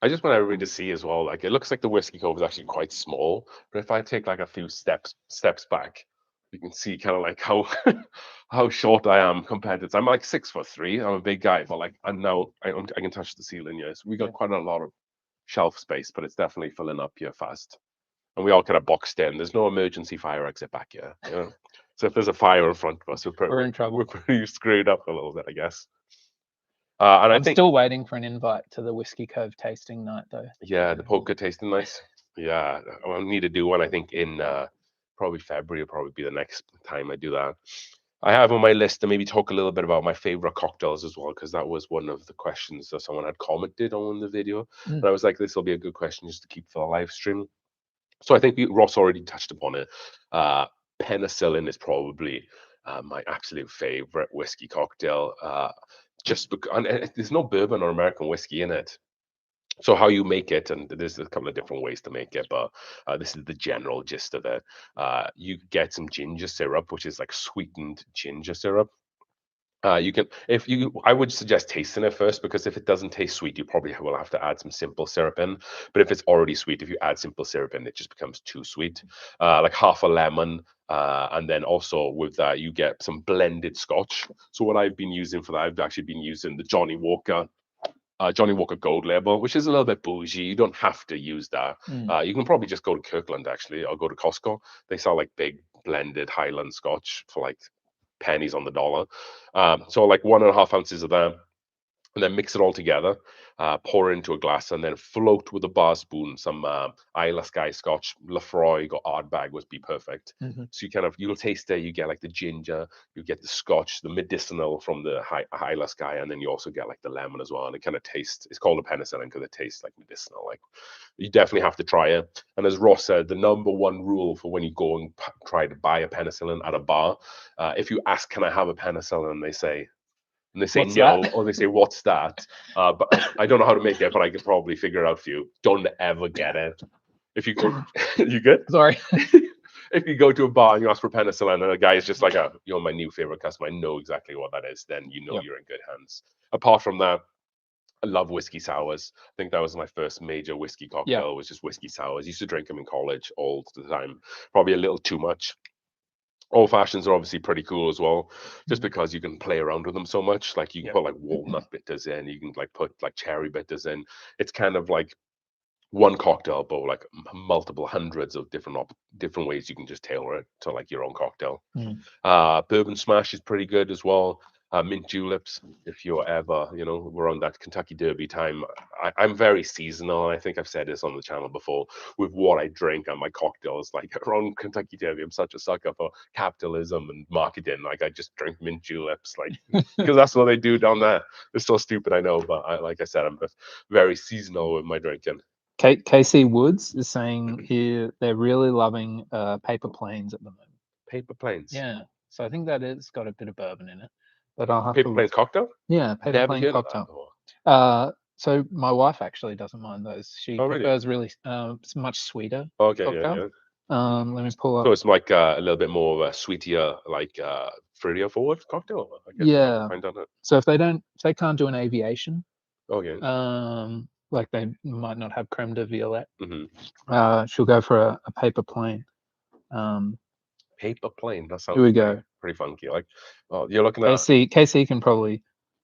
I just want everybody to see as well. Like it looks like the Whiskey Cove is actually quite small, but if I take like a few steps back, you can see kind of like how how short I am compared to. I'm like 6'3". I'm a big guy, but like I'm now I can touch the ceiling. Yes, we got quite a lot of shelf space, but it's definitely filling up here fast. And we all kind of boxed in. There's no emergency fire exit back here. You know? So if there's a fire in front of us, we're in trouble. we're pretty screwed up a little bit, I guess. And I'm still waiting for an invite to the Whiskey Cove tasting night, though. Yeah, the poker tasting nice. Yeah, I'll need to do one. I think in probably February will probably be the next time I do that. I have on my list to maybe talk a little bit about my favorite cocktails as well, because that was one of the questions that someone had commented on the video. And I was like, this will be a good question just to keep for the live stream. So I think Ross already touched upon it. Penicillin is probably my absolute favorite whiskey cocktail. Just because, and there's no bourbon or American whiskey in it. So how you make it, and there's a couple of different ways to make it, but this is the general gist of it. You get some ginger syrup, which is like sweetened ginger syrup. You can, if you, I would suggest tasting it first, because if it doesn't taste sweet, you probably will have to add some simple syrup in. But if it's already sweet, if you add simple syrup in, it just becomes too sweet. Like half a lemon, and then also with that, you get some blended scotch. So what I've been using for that, I've actually been using the Johnny Walker Gold Label, which is a little bit bougie. You don't have to use that. You can probably just go to Kirkland actually, or go to Costco. They sell like big blended Highland Scotch for like pennies on the dollar. So like 1.5 ounces of that, and then mix it all together, pour it into a glass, and then float with a bar spoon some Isla Sky Scotch. Lafroy or Ardbeg would be perfect. So you kind of, you'll taste it. You get like the ginger, you get the Scotch, the medicinal from the Isla Sky, and then you also get like the lemon as well. And it kind of tastes. It's called a penicillin because it tastes like medicinal. Like you definitely have to try it. And as Ross said, the number one rule for when you go and try to buy a penicillin at a bar, if you ask, "Can I have a penicillin?" and they say What's no, that? or they say, "What's that?" But I don't know how to make it, but I could probably figure it out for you. Don't ever get it. If you go, you good? Sorry. If you go to a bar and you ask for penicillin, and a guy is just like, "You're my new favorite customer. I know exactly what that is," then you know Yep. you're in good hands. Apart from that, I love whiskey sours. I think that was my first major whiskey cocktail. Was just whiskey sours. Used to drink them in college all the time. Probably a little too much. Old fashions are obviously pretty cool as well, just because you can play around with them so much. Like you can put like walnut bitters in, you can like put like cherry bitters in. It's kind of like one cocktail, but like multiple hundreds of different ways you can just tailor it to like your own cocktail. Bourbon smash is pretty good as well. Mint juleps, if you're ever, we're on that Kentucky Derby time. I'm very seasonal. I think I've said this on the channel before with what I drink and my cocktails. Like around Kentucky Derby, I'm such a sucker for capitalism and marketing. Like I just drink mint juleps, like because that's what they do down there. It's so stupid, I know, but like I said, I'm very seasonal with my drinking. KC Woods is saying here they're really loving paper planes at the moment. Paper planes. Yeah, so I think that it's got a bit of bourbon in it. But I'll have Paper to planes cocktail. Yeah, paper Never plane heard of cocktail. that. So my wife actually doesn't mind those. She Oh, really? prefers really it's much sweeter Okay, cocktail. yeah. Let me pull So up. it's like a little bit more of a sweeter, like fruitier forward cocktail. I guess. Yeah. Find out it. So if they can't do an aviation, Okay. like they might not have creme de violette, Mm-hmm. she'll go for a paper plane. Paper plane. That sounds Here we go. pretty funky. Like, oh, you're looking at KC can probably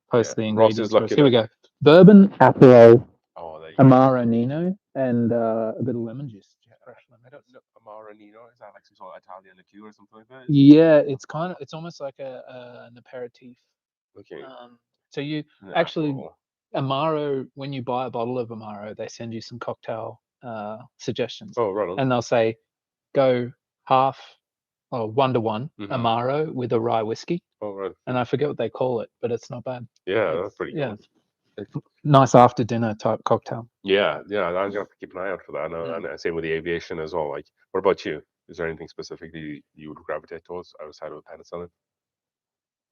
post the Ross ingredients is for us. looking Here we at. go. Bourbon, Aperol, Oh, there you go. Amaro Nino, and a bit of lemon juice. Fresh lemon. I don't know. Amaro Nino, is that like some sort of Italian liqueur or something like that? Yeah, it's almost like an aperitif. Okay. So you Yeah, actually Aperol. Amaro, when you buy a bottle of Amaro, they send you some cocktail suggestions, Oh, right on. and they'll say go half or 1-to-1 Mhm. Amaro with a rye whiskey, Oh, right. and I forget what they call it, but it's not bad. Yeah, It's- that's pretty yeah, cool. nice after dinner type cocktail. Yeah, I'm gonna have to keep an eye out for that. And same with the aviation as well. Like, what about you? Is there anything specific that you would gravitate towards outside of penicillin?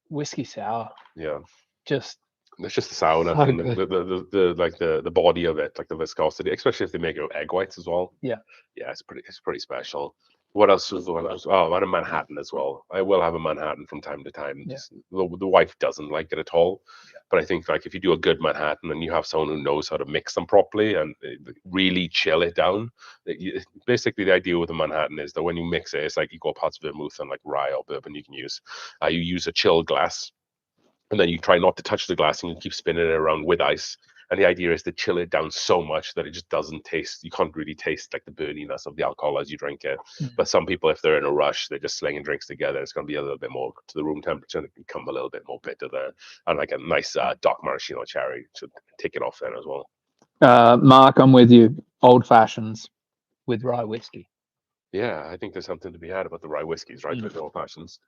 Whiskey sour, Yeah, just it's just the sourness so and good. the like the body of it, like the viscosity, especially if they make it with egg whites as well. Yeah. Yeah, it's pretty special. What else was the one? Oh, and a Manhattan as well. I will have a Manhattan from time to time. Yeah. The wife doesn't like it at all, but I think like if you do a good Manhattan and you have someone who knows how to mix them properly and really chill it down, basically the idea with a Manhattan is that when you mix it, it's like equal parts vermouth and like rye or bourbon you can use. You use a chill glass, and then you try not to touch the glass and you keep spinning it around with ice. And the idea is to chill it down so much that it just doesn't taste, you can't really taste like the burniness of the alcohol as you drink it. But some people, if they're in a rush, they're just slinging drinks together. It's going to be a little bit more to the room temperature and it can come a little bit more bitter there. And like a nice dark maraschino cherry should take it off then as well. Mark, I'm with you. Old fashions with rye whiskey. Yeah, I think there's something to be had about the rye whiskies, right? With the old fashions.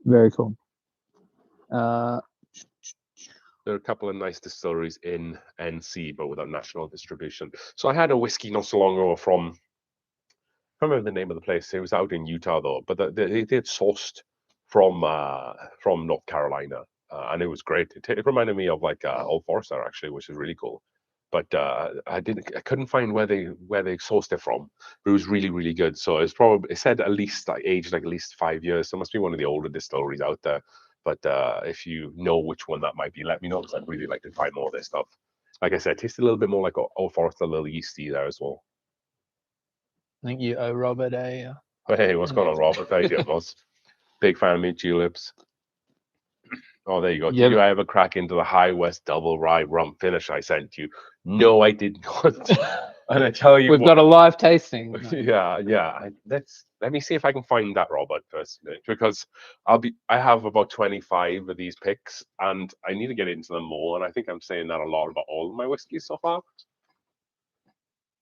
Very cool. There are a couple of nice distilleries in NC, but without national distribution. So I had a whiskey not so long ago from, I can't remember the name of the place. It was out in Utah though, but they had sourced from North Carolina, and it was great. It reminded me of like Old Forester actually, which is really cool. But I couldn't find where they sourced it from. But it was really really good. So it said at least like aged like at least 5 years. So it must be one of the older distilleries out there. But if you know which one that might be, let me know because I'd really like to try more of this stuff. Like I said, it tastes a little bit more like Old Forester, a little yeasty there as well. I think you owe Robert a. Hey, what's going on, Robert? How you doing, boss? Big fan of mint juleps. Oh, there you go. Yeah. Did you ever crack into the High West double rye rum finish I sent you? No, I did not. And I tell you We've what, got a live tasting. yeah. Let me see if I can find that, Robert, first, because I have about 25 of these picks, and I need to get into them more. And I think I'm saying that a lot about all of my whiskeys so far.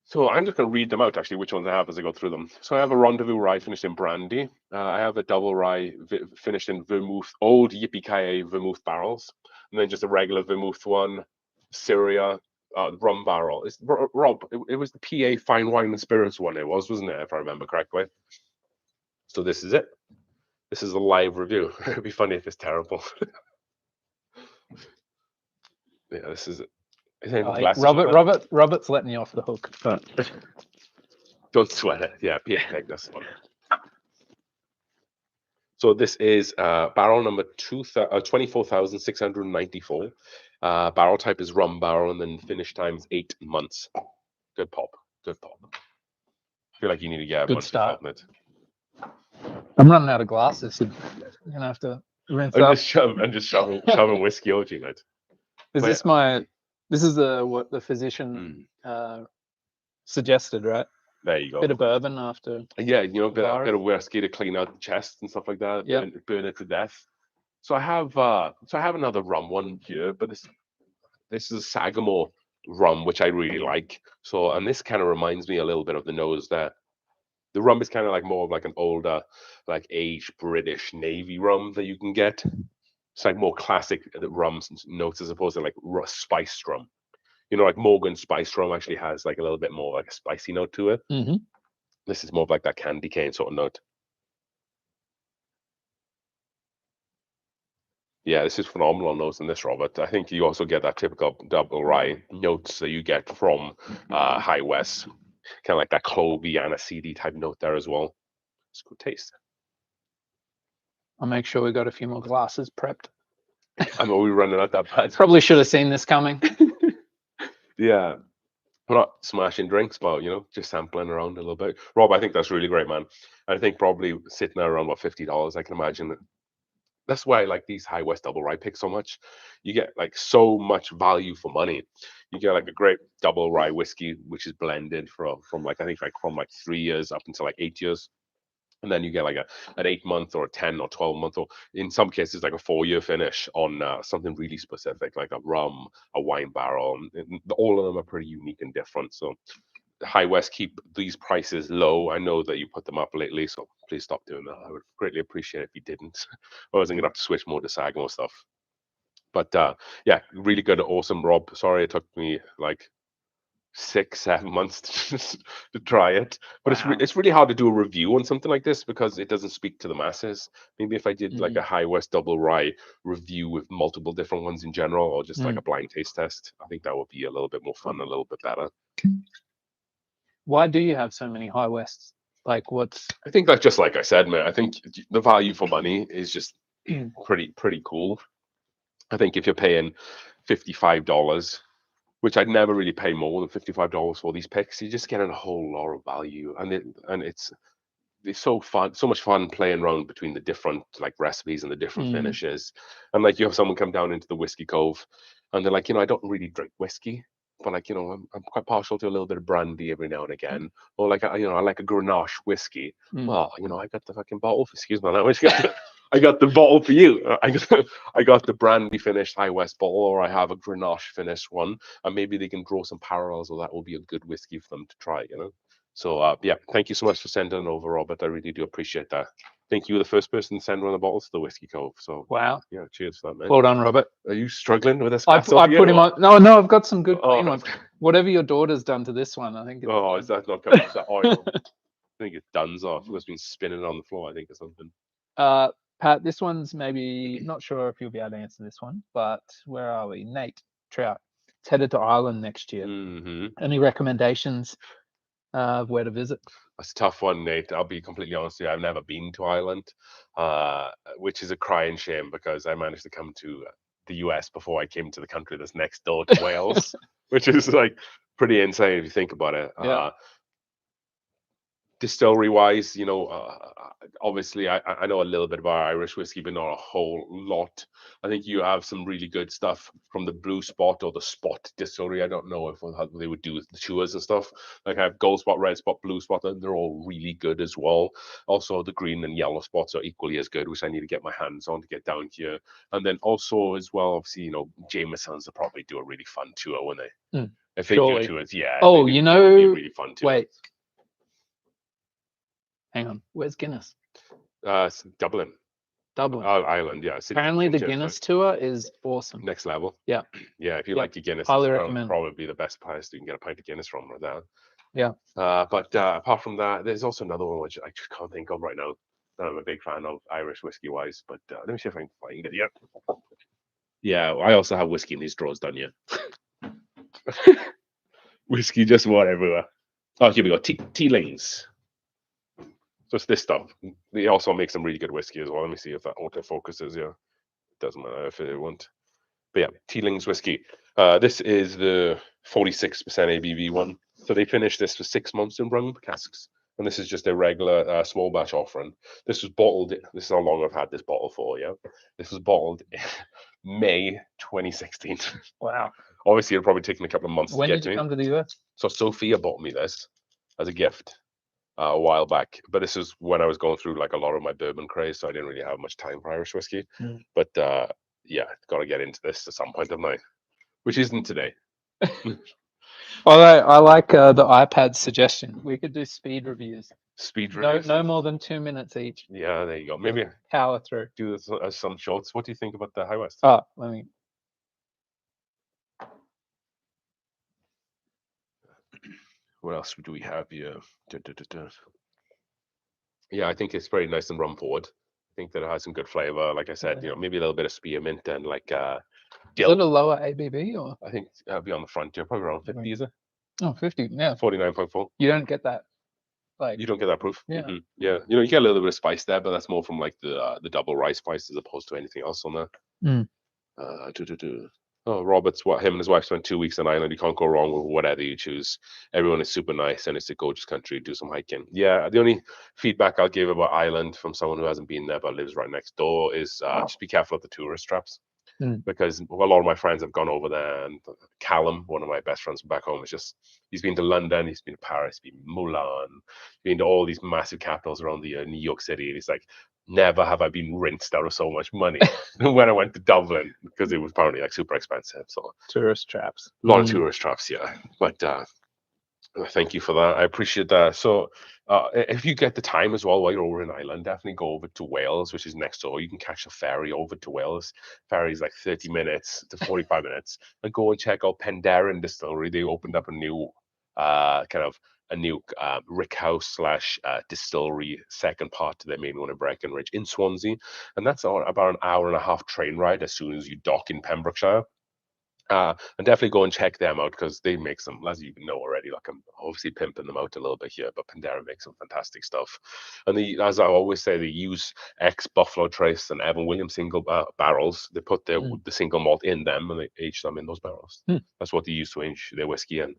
So I'm just going to read them out, actually, which ones I have as I go through them. So I have a Rendezvous Rye finished in brandy. I have a double rye finished in vermouth, old Yippee-ki-yay vermouth barrels. And then just a regular vermouth one, Syria, rum barrel. Rob, it was the PA Fine Wine and Spirits one wasn't it, if I remember correctly? So this is it. This is a live review. It'd be funny if it's terrible. Yeah, this is it. Robert's letting you off the hook. But don't sweat it. Yeah, PA, that's one. So this is barrel number 24,694. Barrel type is rum barrel, and then finish time is 8 months. Good pop. Good pop. I feel like you need to get a Good bunch start. of it. I'm running out of glasses. You're gonna have to rinse I'm up. just shoving whiskey over you, mate. Is But this this is what the physician suggested, right? there you go. Bit of bourbon after. Yeah, you know, a virus. bit of whiskey to clean out the chest and stuff like that. Yep. Burn it to death. So I have another rum one here, but this is a Sagamore rum, which I really like. So, and this kind of reminds me a little bit of the nose there. The rum is kind of like more of like an older, like aged British Navy rum that you can get. It's like more classic rums notes as opposed to like spiced rum. You know, like Morgan spiced rum actually has like a little bit more like a spicy note to it. Mm-hmm. This is more of like that candy cane sort of note. Yeah, this is phenomenal notes in this, Robert. I think you also get that typical double rye notes that you get from High West, kind of like that clovey aniseedy type note there as well. It's a good taste. I'll make sure we got a few more glasses prepped. I know we're running out that bad. Probably should have seen this coming. Yeah. We're not smashing drinks, but, you know, just sampling around a little bit. Rob, I think that's really great, man. I think probably sitting there around, what, $50, I can imagine. That's why I like these High West double rye picks so much. You get like so much value for money. You get like a great double rye whiskey, which is blended from like, I think like from like 3 years up until like 8 years. And then you get like an 8 month or a 10 or 12 month, or in some cases like a 4 year finish on something really specific, like a rum, a wine barrel. And all of them are pretty unique and different. So High West keep these prices low. I know that you put them up lately, so please stop doing that. I would greatly appreciate it if you didn't. I wasn't gonna have to switch more to Sagamore stuff. But yeah, really good, awesome, Rob. Sorry it took me like 6, 7 months to try it, but Wow. it's really hard to do a review on something like this because it doesn't speak to the masses. Maybe if I did like a High West double rye review with multiple different ones in general, or just like a blind taste test, I think that would be a little bit more fun, a little bit better. Why do you have so many High Wests? Like, what's? I think that's just like I said, man. I think the value for money is just pretty cool. I think if you're paying $55, which I'd never really pay more than $55 for these picks, you're just getting a whole lot of value, and it's so fun, so much fun playing around between the different like recipes and the different finishes. And like you have someone come down into the Whiskey Cove, and they're like, I don't really drink whiskey, but like I'm quite partial to a little bit of brandy every now and again, or like I like a Grenache whiskey. Well, I got the fucking bottle. Excuse my language. I got the bottle for you. I got the brandy finished High West bottle, or I have a Grenache finished one, and maybe they can draw some parallels, or that will be a good whiskey for them to try. So yeah, thank you so much for sending it over, Robert. I really do appreciate that. I think you were the first person to send one of the bottles to the Whiskey Cove. So Wow. Yeah, cheers for that, man. Well done, Robert. Are you struggling with this? I put him on. No, I've got some good clean ones. Whatever your daughter's done to this one, I think. Is that not coming with that oil? I think it's Duns off. It's been spinning on the floor, I think, or something. Pat, this one's maybe not sure if you'll be able to answer this one, but where are we? Nate Trout. It's headed to Ireland next year. Any recommendations of where to visit? That's a tough one, Nate. I'll be completely honest with you. I've never been to Ireland, which is a crying shame because I managed to come to the US before I came to the country that's next door to Wales, which is like pretty insane if you think about it. Yeah. Distillery wise, obviously I know a little bit about Irish whiskey, but not a whole lot. I think you have some really good stuff from the Blue Spot or the Spot Distillery. I don't know how they would do with the tours and stuff. Like I have Gold Spot, Red Spot, Blue Spot, and they're all really good as well. Also, the green and yellow spots are equally as good, which I need to get my hands on to get down here. And then also as well, obviously, Jameson's will probably do a really fun tour when they if they do tours. Yeah. Oh, it would be a really fun tour. Wait. Hang on, where's Guinness? Dublin. Dublin. Oh, Ireland, yeah. Apparently the Guinness tour is awesome. Next level. Yeah. Yeah, if you like your Guinness, highly it's recommend. probably the best place you can get a pint of Guinness from right now. Yeah. But apart from that, there's also another one which I just can't think of right now that I'm a big fan of Irish whiskey wise. But let me see if I can find it. Yeah, I also have whiskey in these drawers done, yeah. Whiskey just what everywhere. Oh, here we go. Teelings. So it's this stuff. They also make some really good whiskey as well. Let me see if that autofocuses. Yeah, it doesn't matter if it won't. But yeah, Teelings whiskey. This is the 46% ABV one. So they finished this for 6 months in rum casks, and this is just a regular small batch offering. This was bottled. This is how long I've had this bottle for. Yeah, this was bottled in May 2016. Wow. Obviously, it'll probably taken a couple of months when to get did you to come me. to the US? So Sophia bought me this as a gift a while back, but this is when I was going through like a lot of my bourbon craze, so I didn't really have much time for Irish whiskey. But yeah, got to get into this at some point of night, which isn't today. I like the iPad suggestion. We could do speed reviews. Speed reviews. No more than 2 minutes each. Yeah, there you go. Maybe power through. Do this as some shorts. What do you think about the High West? Oh, let me. What else do we have here? Yeah, I think it's very nice and rum forward. I think that it has some good flavor. Like I said, maybe a little bit of spearmint and like dill. Is it a lower ABV or? I think it'll be on the front here, probably around 50, is it? Oh, 50, yeah. 49.4. You don't get that. Like you don't get that proof. Yeah. Yeah. You get a little bit of spice there, but that's more from like the double rice spice as opposed to anything else on there. Oh, Robert's him and his wife spent 2 weeks on Ireland. You can't go wrong with whatever you choose. Everyone is super nice and it's a gorgeous country. Do some hiking. Yeah, the only feedback I'll give about Ireland from someone who hasn't been there but lives right next door is just be careful of the tourist traps. Because a lot of my friends have gone over there, and Callum, one of my best friends from back home, he's been to London, he's been to Paris, he's been to Milan, been to all these massive capitals around the New York City, and he's like, never have I been rinsed out of so much money when I went to Dublin, because it was apparently like super expensive. So tourist traps. A lot of tourist traps, yeah. But Thank you for that. I appreciate that. So, if you get the time as well while you're over in Ireland, definitely go over to Wales, which is next door. You can catch a ferry over to Wales. Ferry is like 30 minutes to 45 minutes, and go and check out Pandarin Distillery. They opened up a new, kind of a new rick house slash distillery, second part to their main one in Breckenridge in Swansea, and that's about an hour and a half train ride as soon as you dock in Pembrokeshire. And definitely go and check them out because they make some, as you know already. Like I'm obviously pimping them out a little bit here, but Pandarin makes some fantastic stuff. And as I always say, they use ex Buffalo Trace and Evan Williams single barrels. They put the single malt in them and they age them in those barrels. That's what they use to age their whiskey in. And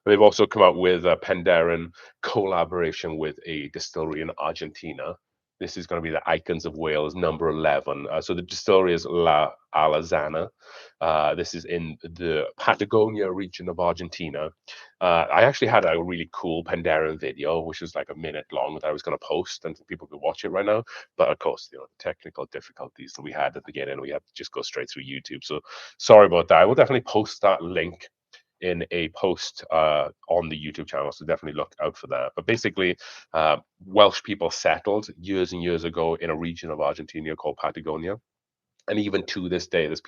they've also come out with a Pandarin collaboration with a distillery in Argentina. This is going to be the Icons of Wales, number 11. So the distillery is La Alazana. This is in the Patagonia region of Argentina. I actually had a really cool Pandarin video, which was like a minute long, that I was going to post, and people could watch it right now. But of course, the technical difficulties that we had at the beginning, we had to just go straight through YouTube. So sorry about that. I will definitely post that link in a post on the YouTube channel, so definitely look out for that. But basically, Welsh people settled years and years ago in a region of Argentina called Patagonia. And even to this day, there's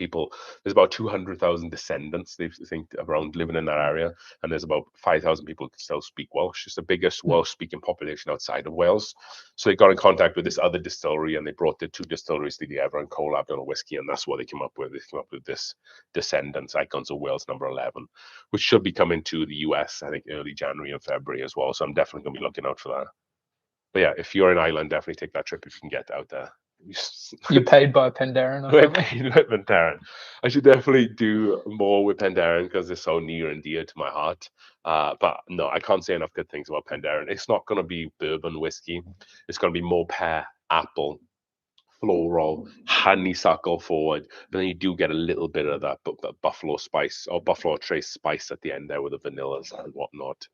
about 200,000 descendants, they think, around living in that area. And there's about 5,000 people who still speak Welsh. It's the biggest Welsh-speaking population outside of Wales. So they got in contact with this other distillery, and they brought the two distilleries together and collabed on a whiskey. And that's what they came up with. They came up with this Descendants, Icons of Wales, number 11, which should be coming to the US, I think, early January and February as well. So I'm definitely going to be looking out for that. But yeah, if you're in Ireland, definitely take that trip if you can get out there. You're paid by Pandarin or something? Paid by Pandarin. I should definitely do more with Pandarin because it's so near and dear to my heart. But no, I can't say enough good things about Pandarin. It's not going to be bourbon whiskey. It's going to be more pear, apple, floral, honeysuckle forward. But then you do get a little bit of that buffalo spice or Buffalo Trace spice at the end there with the vanillas and whatnot.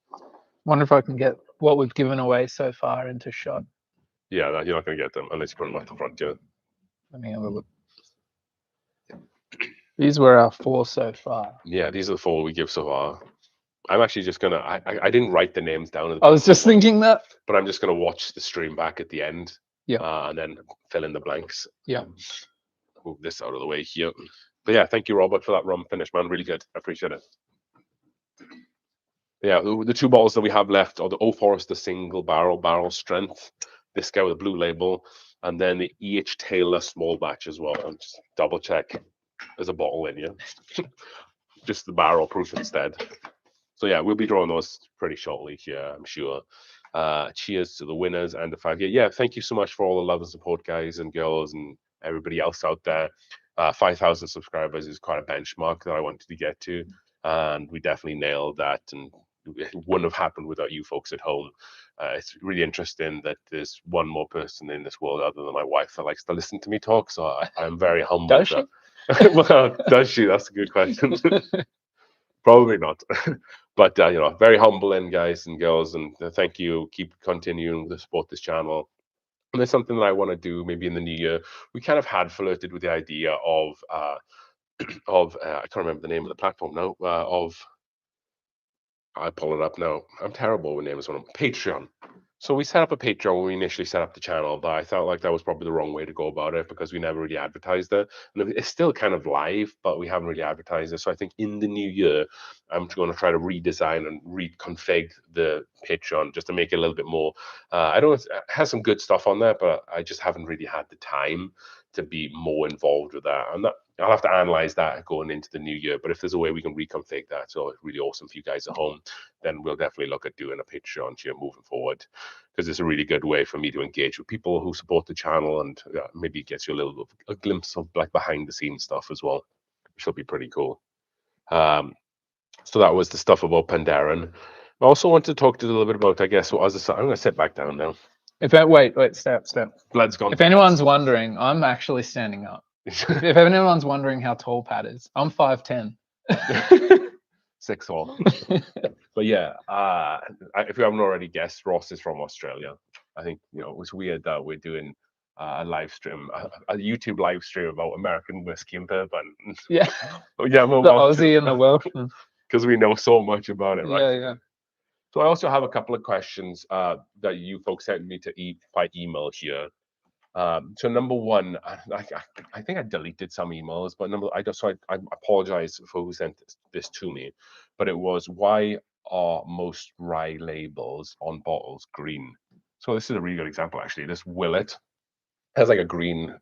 Wonder if I can get what we've given away so far into shot. Yeah, you're not going to get them unless you put them at the front, yeah. Let me have a look. These were our 4 so far. Yeah, these are the 4 we give so far. I'm actually just going to, I didn't write the names down. I was just thinking that. But I'm just going to watch the stream back at the end. Yeah. And then fill in the blanks. Yeah. Move this out of the way here. But yeah, thank you, Robert, for that rum finish, man. Really good. I appreciate it. Yeah, the 2 bottles that we have left are the Old Forester single barrel strength. This guy with a blue label, and then the E.H. Taylor small batch as well. And just double check there's a bottle in here. Just the barrel proof instead. So yeah, we'll be drawing those pretty shortly here, I'm sure. Cheers to the winners and the 5 year. Yeah, thank you so much for all the love and support, guys and girls, and everybody else out there. 5,000 subscribers is quite a benchmark that I wanted to get to, and we definitely nailed that. And it wouldn't have happened without you folks at home. It's really interesting that there's one more person in this world other than my wife that likes to listen to me talk. So I'm very humbled. Does she? Well, does she? That's a good question. Probably not. But very humbling, guys and girls, and thank you. Keep continuing to support this channel. And there's something that I want to do maybe in the new year. We kind of had flirted with the idea of I can't remember the name of the platform now. I pull it up now. I'm terrible with names. Patreon. So we set up a Patreon when we initially set up the channel, but I felt like that was probably the wrong way to go about it because we never really advertised it. And it's still kind of live, but we haven't really advertised it. So I think in the new year, I'm going to try to redesign and reconfigure the Patreon just to make it a little bit more. I know it has some good stuff on there, but I just haven't really had the time to be more involved with that. I'll have to analyze that going into the new year. But if there's a way we can reconfigure that, so it's really awesome for you guys at home, then we'll definitely look at doing a Patreon here moving forward, because it's a really good way for me to engage with people who support the channel, and maybe it gets you a glimpse of like behind the scenes stuff as well, which will be pretty cool. So that was the stuff about Pandarin. I also want to talk to you a little bit about, I guess, I'm going to sit back down now. Wait, step. Blood's gone. If anyone's wondering, I'm actually standing up. If anyone's wondering how tall Pat is, I'm 5'10". 6'4". But yeah, if you haven't already guessed, Ross is from Australia. I think it's weird that we're doing a live stream, a YouTube live stream about American whiskey and bourbon. Yeah. Yeah, the Aussie and the Welsh. Because we know so much about it, right? Yeah. So I also have a couple of questions that you folks sent me by email here. So number one, I think I deleted some emails, but I apologize for who sent this to me, but it was, why are most rye labels on bottles green? So this is a really good example, actually. This Willet has like a green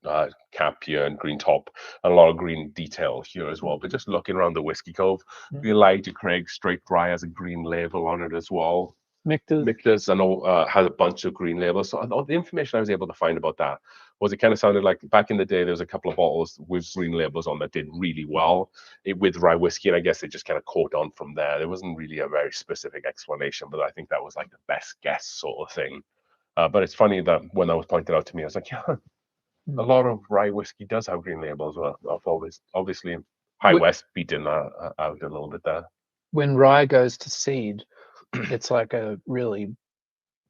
cap here and green top and a lot of green detail here as well. But just looking around the Whiskey Cove, the Elijah Craig straight rye has a green label on it as well. Michter's and all has a bunch of green labels. So all the information I was able to find about that was, it kind of sounded like back in the day there was a couple of bottles with green labels on that did really well with rye whiskey, and I guess they just kind of caught on from there. There wasn't really a very specific explanation, but I think that was like the best guess sort of thing. But it's funny that when that was pointed out to me, I was like, yeah, a lot of rye whiskey does have green labels. Well, obviously, High West beating that out a little bit there. When rye goes to seed, it's like a really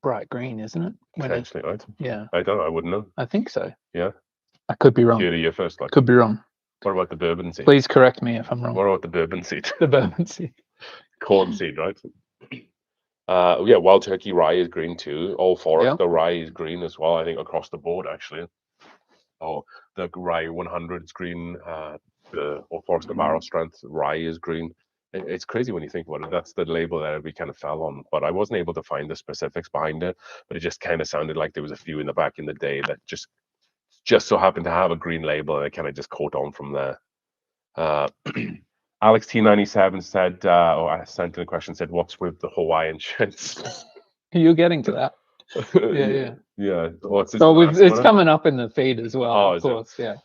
bright green, isn't it? Potentially, right? Yeah. I don't know. I wouldn't know. I think so. Yeah. I could be wrong. Here to you first. Like, could be wrong. What about the bourbon seed? Please correct me if I'm wrong. What about the bourbon seed? The bourbon seed. Corn seed, right? Yeah, Wild Turkey rye is green too. All Forest, the rye is green as well, I think, across the board, actually. Oh, the rye 100 is green. The Old Forester Barrel Strength rye is green. It's crazy when you think about it. That's the label that we kind of fell on, but I wasn't able to find the specifics behind it. But it just kind of sounded like there was a few in the back in the day that just so happened to have a green label, and it kind of just caught on from there. Alex T97 said, or I sent in a question, said, "What's with the Hawaiian shirts?" You're getting to that. Yeah. It's coming up in the feed as well. Oh, of course, yeah.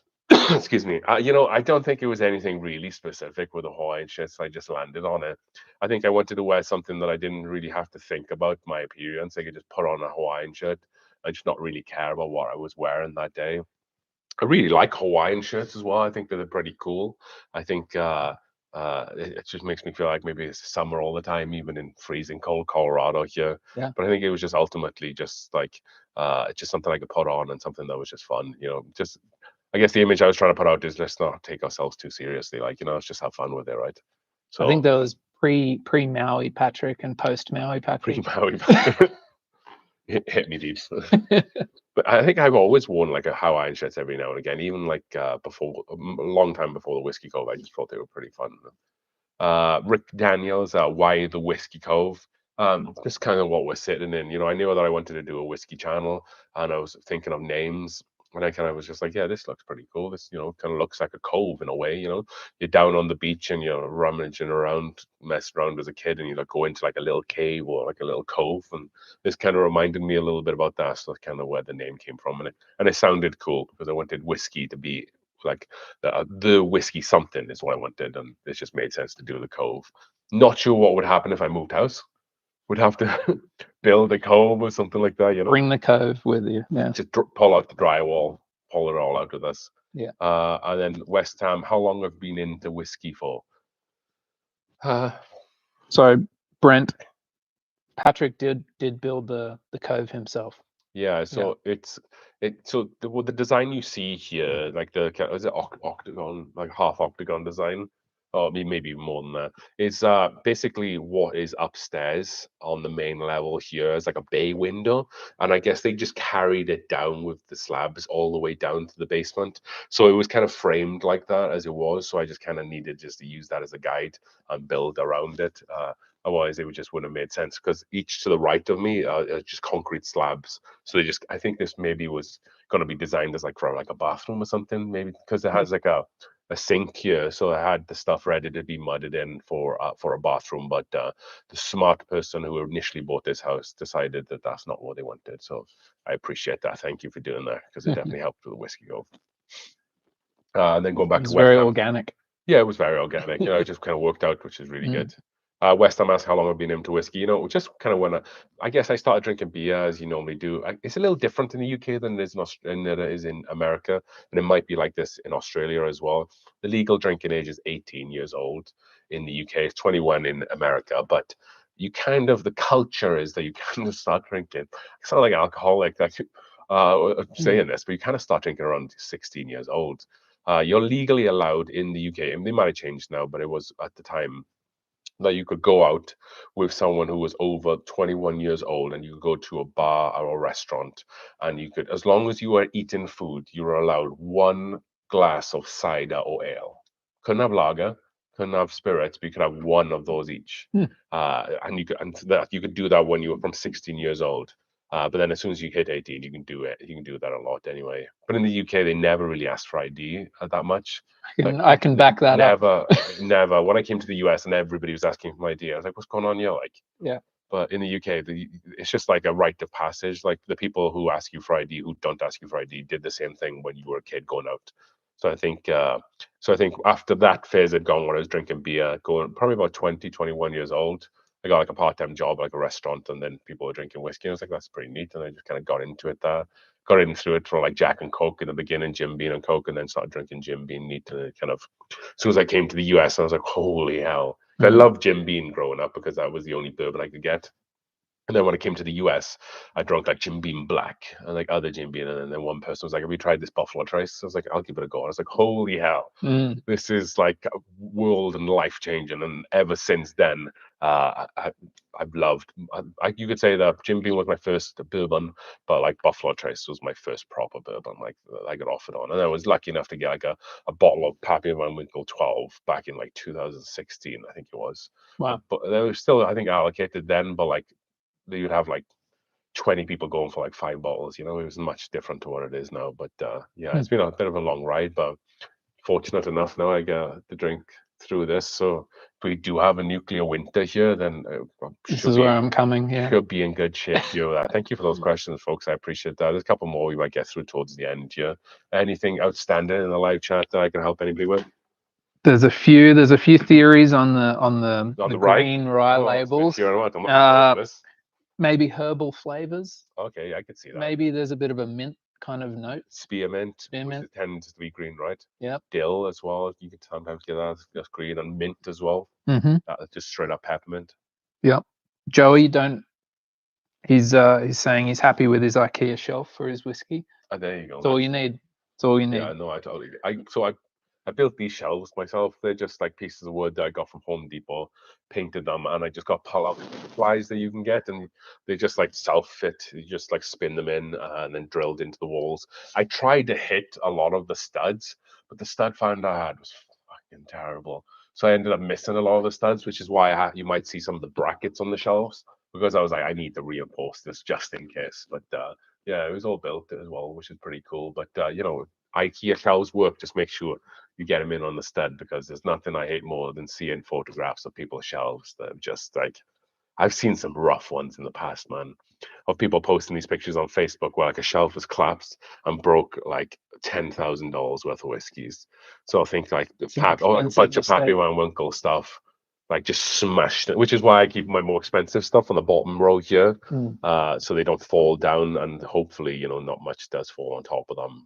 Excuse me. I don't think it was anything really specific with the Hawaiian shirts. I just landed on it. I think I wanted to wear something that I didn't really have to think about my appearance. I could just put on a Hawaiian shirt and just not really care about what I was wearing that day. I really like Hawaiian shirts as well. I think that they're pretty cool. I think it just makes me feel like maybe it's summer all the time, even in freezing cold Colorado here. Yeah. But I think it was just ultimately just like just something I could put on and something that was just fun. Just I guess the image I was trying to put out is, let's not take ourselves too seriously. Like, let's just have fun with it, right? So I think there was pre Maui Patrick and post Maui Patrick. Pre Maui Patrick. Hit me deep. But I think I've always worn like a Hawaiian shirts every now and again, even like before, a long time before the Whiskey Cove. I just thought they were pretty fun. Rick Daniels, why the Whiskey Cove? Just kind of what we're sitting in. I knew that I wanted to do a whiskey channel, and I was thinking of names. And I kind of was just like, yeah, this looks pretty cool. This, kind of looks like a cove in a way, You're down on the beach and you're rummaging around, messing around as a kid, and you like go into like a little cave or like a little cove. And this kind of reminded me a little bit about that. So that's kind of where the name came from. And it sounded cool because I wanted whiskey to be like the whiskey something is what I wanted. And it just made sense to do the cove. Not sure what would happen if I moved house. Would have to build a cove or something like that, Bring the cove with you. Yeah. Just pull out the drywall, pull it all out of this. Yeah. And then West Ham, how long have you been into whiskey for? So Brent, Patrick did build the cove himself. Yeah. So the design you see here, like is it octagon, like half octagon design? Or maybe more than that, is basically what is upstairs on the main level here is like a bay window. And I guess they just carried it down with the slabs all the way down to the basement. So it was kind of framed like that as it was. So I just kind of needed just to use that as a guide and build around it. Otherwise, it just wouldn't have made sense, because each to the right of me are just concrete slabs. So I think this maybe was going to be designed as like for like a bathroom or something, maybe because it has like a sink here, so I had the stuff ready to be mudded in for a bathroom. But the smart person who initially bought this house decided that that's not what they wanted. So I appreciate that. Thank you for doing that, because it definitely helped with the Whiskey Cove. And then going back to West very Ham. Organic. Yeah, it was very organic. It just kind of worked out, which is really good. West Ham asked how long I've been into whiskey. Just kind of when I guess I started drinking beer as you normally do. It's a little different in the UK than it is in America, and it might be like this in Australia as well. The legal drinking age is 18 years old in the UK. It's 21 in America, but the culture is that you kind of start drinking. I sound like an alcoholic saying this, but you kind of start drinking around 16 years old. You're legally allowed in the UK, and they might have changed now, but it was at the time that you could go out with someone who was over 21 years old, and you could go to a bar or a restaurant, and you could, as long as you were eating food, you were allowed one glass of cider or ale. Couldn't have lager, couldn't have spirits, but you could have one of those each. Hmm. And you could do that when you were from 16 years old. But then as soon as you hit 18, you can do it. You can do that a lot anyway. But in the UK, they never really asked for ID that much. I can back that up. Never. When I came to the US and everybody was asking for my ID, I was like, "What's going on here?" Like, Yeah. But in the UK, it's just like a rite of passage. Like the people who ask you for ID, who don't ask you for ID, did the same thing when you were a kid going out. So I think after that phase had gone, when I was drinking beer, going probably about 20, 21 years old, I got like a part-time job, like a restaurant, and then people were drinking whiskey. I was like, that's pretty neat, and I just kind of got into it. Got in through it from like Jack and Coke in the beginning, Jim Beam and Coke, and then started drinking Jim Beam neat. And it kind of, as soon as I came to the US, I was like, holy hell! I loved Jim Beam growing up because that was the only bourbon I could get. And then when I came to the US, I drank like Jim Beam Black and like other Jim Beam. And then one person was like, have you tried this Buffalo Trace? I was like, I'll give it a go. I was like, holy hell, this is like world and life changing. And ever since then, I've loved, you could say that Jim Beam was my first bourbon, but like Buffalo Trace was my first proper bourbon, like I got offered on. And I was lucky enough to get like a bottle of Pappy Van Winkle 12 back in like 2016, I think it was. Wow. But they were still, I think, allocated then, but like, you'd have like 20 people going for like 5 bottles. It was much different to what it is now. But yeah, it's been a bit of a long ride, but fortunate enough now I get to drink through this. So if we do have a nuclear winter here, then this is where I'm coming. Yeah, should be in good shape. Thank you for those questions, folks. I appreciate that. There's a couple more we might get through towards the end here. Anything outstanding in the live chat that I can help anybody with? There's a few theories on the rye? green rye labels. Maybe herbal flavors. Okay, I could see that. Maybe there's a bit of a mint kind of note. Spearmint. It tends to be green, right? Yeah. Dill as well. You could sometimes get that. That's green, and mint as well. Just straight up peppermint. Yeah. Joey, he's saying he's happy with his IKEA shelf for his whiskey. Oh, there you go. That's all you need. That's all you need. Yeah, no, I totally. I built these shelves myself. They're just like pieces of wood that I got from Home Depot, painted them, and I just got pull-out flies that you can get, and they just like self-fit. You just like spin them in and then drilled into the walls. I tried to hit a lot of the studs, but the stud finder I had was fucking terrible. So I ended up missing a lot of the studs, which is why you might see some of the brackets on the shelves, because I was like, I need to reinforce this just in case. But yeah, it was all built as well, which is pretty cool. But IKEA shelves work. Just make sure you get them in on the stud, because there's nothing I hate more than seeing photographs of people's shelves that are just like, I've seen some rough ones in the past, man, of people posting these pictures on Facebook where like a shelf was collapsed and broke like $10,000 worth of whiskeys. So I think like a bunch of Pappy Van Winkle stuff, like just smashed it, which is why I keep my more expensive stuff on the bottom row here, so they don't fall down, and hopefully, not much does fall on top of them.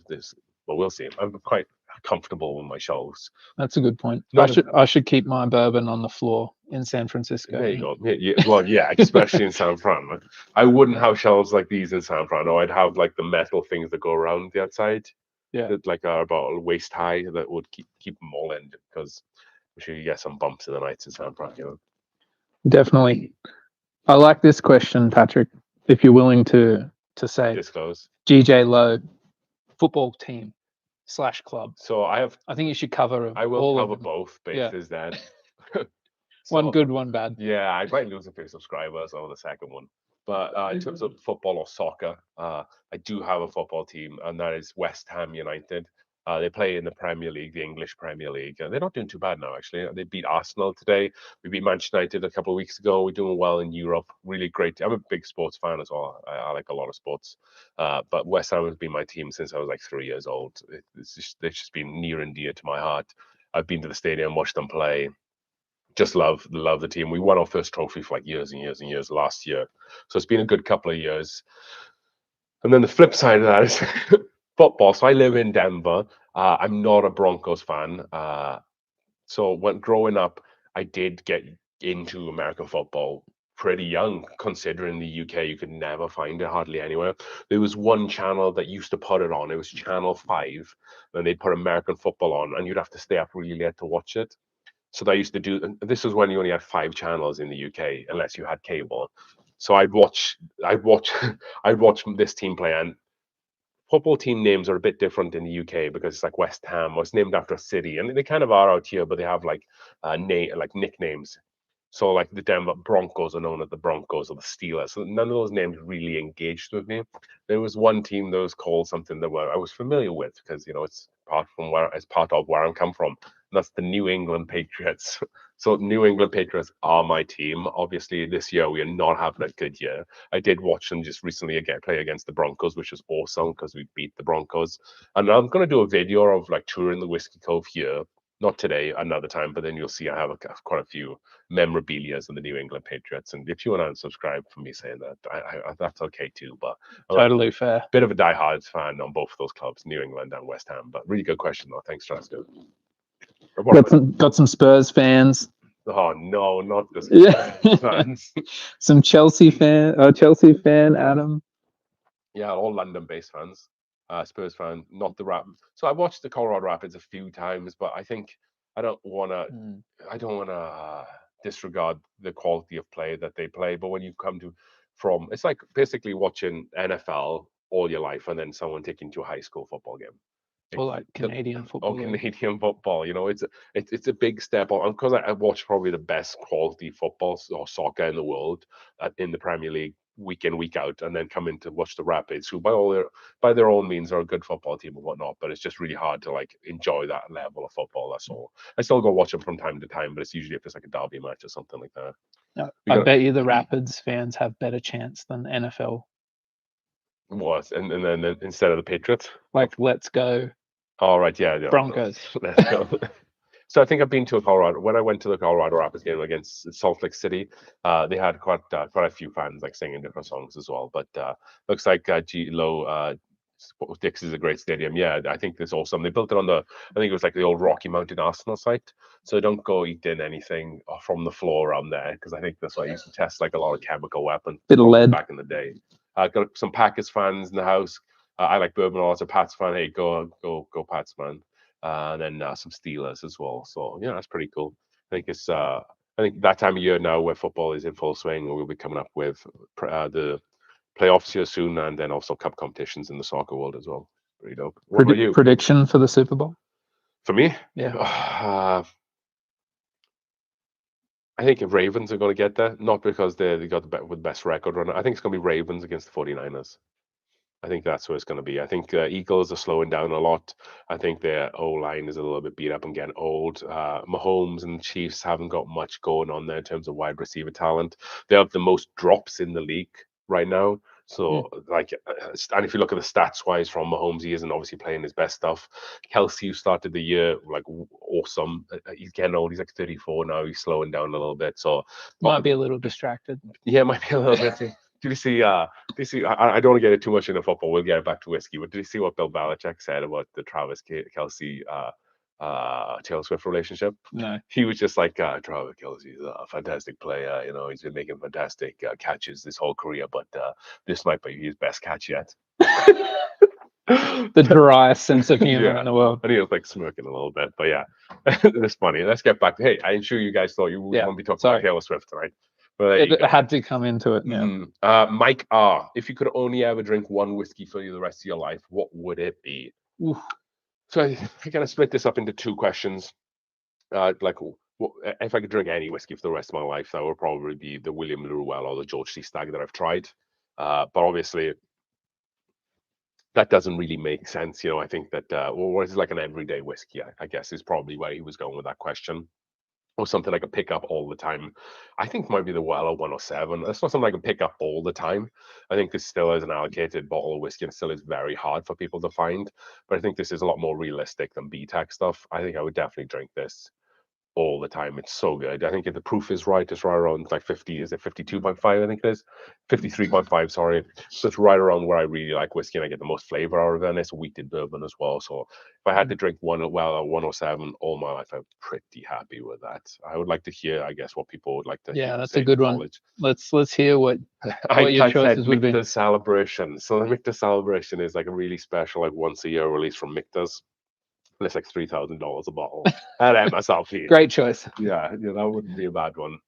But we'll see. I'm quite comfortable with my shelves. That's a good point. I should keep my bourbon on the floor in San Francisco. There you go. Well, yeah, especially in San Fran. I wouldn't have shelves like these in San Fran. No, I'd have like the metal things that go around the outside. Yeah. That like are about waist high, that would keep them all in, because I'm sure you get some bumps in the nights in San Fran. Definitely. I like this question, Patrick. If you're willing to say, disclose. GJ Lowe football team / club. So I think you should cover. I will cover both bases then. One good, one bad. Yeah, I might lose a few subscribers over the second one. But in terms of football or soccer, I do have a football team, and that is West Ham United. They play in the Premier League, the English Premier League. They're not doing too bad now, actually. They beat Arsenal today. We beat Manchester United a couple of weeks ago. We're doing well in Europe. Really great. I'm a big sports fan as well. I like a lot of sports. But West Ham has been my team since I was like 3 years old. It's just been near and dear to my heart. I've been to the stadium, watched them play. Just love the team. We won our first trophy for like years and years and years last year. So it's been a good couple of years. And then the flip side of that is football. So I live in Denver. I'm not a Broncos fan. So when growing up, I did get into American football pretty young, considering the UK, you could never find it hardly anywhere. There was one channel that used to put it on. It was Channel 5. And they'd put American football on, and you'd have to stay up really late to watch it. So they used to do. And this was when you only had 5 channels in the UK, unless you had cable. So I'd watch I'd watch this team play, and football team names are a bit different in the UK because it's like West Ham was named after a city, and they kind of are out here, but they have like like nicknames. So like the Denver Broncos are known as the Broncos or the Steelers. So none of those names really engaged with me. There was one team that was called something that I was familiar with because it's part of where I come from. And that's the New England Patriots. So New England Patriots are my team. Obviously, this year we are not having a good year. I did watch them just recently again play against the Broncos, which was awesome because we beat the Broncos. And I'm gonna do a video of like touring the Whiskey Cove here. Not today, another time, but then you'll see I have quite a few memorabilias of the New England Patriots. And if you want to unsubscribe from me saying that, that's okay too. But I'm a Totally fair. bit of a diehard fan on both of those clubs, New England and West Ham. But really good question though. Thanks, Trasco. Got some Spurs fans. Oh no, not this Yeah. fans. Some Chelsea fan, Adam. Yeah, all London-based fans. Spurs fan, not the Rapids. So I watched the Colorado Rapids a few times, but I think I don't want to. I don't want to disregard the quality of play that they play. But when you come it's like basically watching NFL all your life, and then someone taking you to a high school football game. Or like Canadian football. Canadian football. It's a big step on because I watch probably the best quality football or soccer in the world in the Premier League week in week out, and then come in to watch the Rapids, who by their own means are a good football team and whatnot. But it's just really hard to like enjoy that level of football. That's all. I still go watch them from time to time, but it's usually if it's like a derby match or something like that. No, I bet you the Rapids fans have better chance than NFL. What and then instead of the Patriots, like let's go. All right, yeah, Broncos. Let's go. So I think I've been to Colorado. When I went to the Colorado Rapids game against Salt Lake City, they had quite a few fans like singing different songs as well. But looks like Dix is a great stadium. Yeah, I think it's awesome. They built it on I think it was like the old Rocky Mountain Arsenal site. So don't go eating anything from the floor around there because I think that's why I used to test like a lot of chemical weapons. Bit of lead back in the day. Got some Packers fans in the house. I like bourbon. I was a Pats fan. Hey, go Pats, man! And then some Steelers as well. So yeah, that's pretty cool. I think that time of year now where football is in full swing, we'll be coming up with the playoffs here soon, and then also cup competitions in the soccer world as well. Pretty dope. What about you? Prediction for the Super Bowl? For me, yeah. I think if Ravens are going to get there, not because they got the best record runner. I think it's going to be Ravens against the 49ers. I think that's where it's going to be. I think Eagles are slowing down a lot. I think their O-line is a little bit beat up and getting old. Mahomes and Chiefs haven't got much going on there in terms of wide receiver talent. They have the most drops in the league right now. So, and if you look at the stats wise from Mahomes, he isn't obviously playing his best stuff. Kelsey, who started the year like awesome, he's getting old. He's like 34 now. He's slowing down a little bit. So, might be a little distracted. Yeah, might be a little bit. Did you see? I don't want to get it too much into football. We'll get it back to whiskey. But did you see what Bill Belichick said about the Travis Kelsey Taylor Swift relationship? No. He was just like, Travis Kelsey's a fantastic player. He's been making fantastic catches this whole career, but this might be his best catch yet. The driest sense of humor in the world. And he was like smirking a little bit, but yeah, it's funny. Let's get back to. Hey, I'm sure you guys thought you would want to be talking about Taylor Swift tonight. But it had to come into it. Yeah. Mike R, if you could only ever drink one whiskey for the rest of your life, what would it be? Oof. So I kind of split this up into two questions. If I could drink any whiskey for the rest of my life, that would probably be the William Larue Weller or the George C. Stagg that I've tried. But obviously, that doesn't really make sense. I think that what is like an everyday whiskey, I guess, is probably where he was going with that question. Or something I can pick up all the time. I think might be the Weller 107. That's not something I can pick up all the time. I think this still is an allocated bottle of whiskey and still is very hard for people to find. But I think this is a lot more realistic than BTAC stuff. I think I would definitely drink this all the time. It's so good. I think if the proof is right, it's right around like 50. Is it 52.5? I think it is 53.5. Sorry, so it's right around where I really like whiskey and I get the most flavor out of it. And it's wheated bourbon as well. So if I had to drink 107 all my life, I'm pretty happy with that. I would like to hear, I guess, what people would like to. Yeah, that's a good one. Let's hear what your choices would be. Michter's Celebration. So the Michter's Celebration is like a really special, like once a year release from Michter's. And it's like $3,000 a bottle at MSRP. Great choice. Yeah, that wouldn't be a bad one.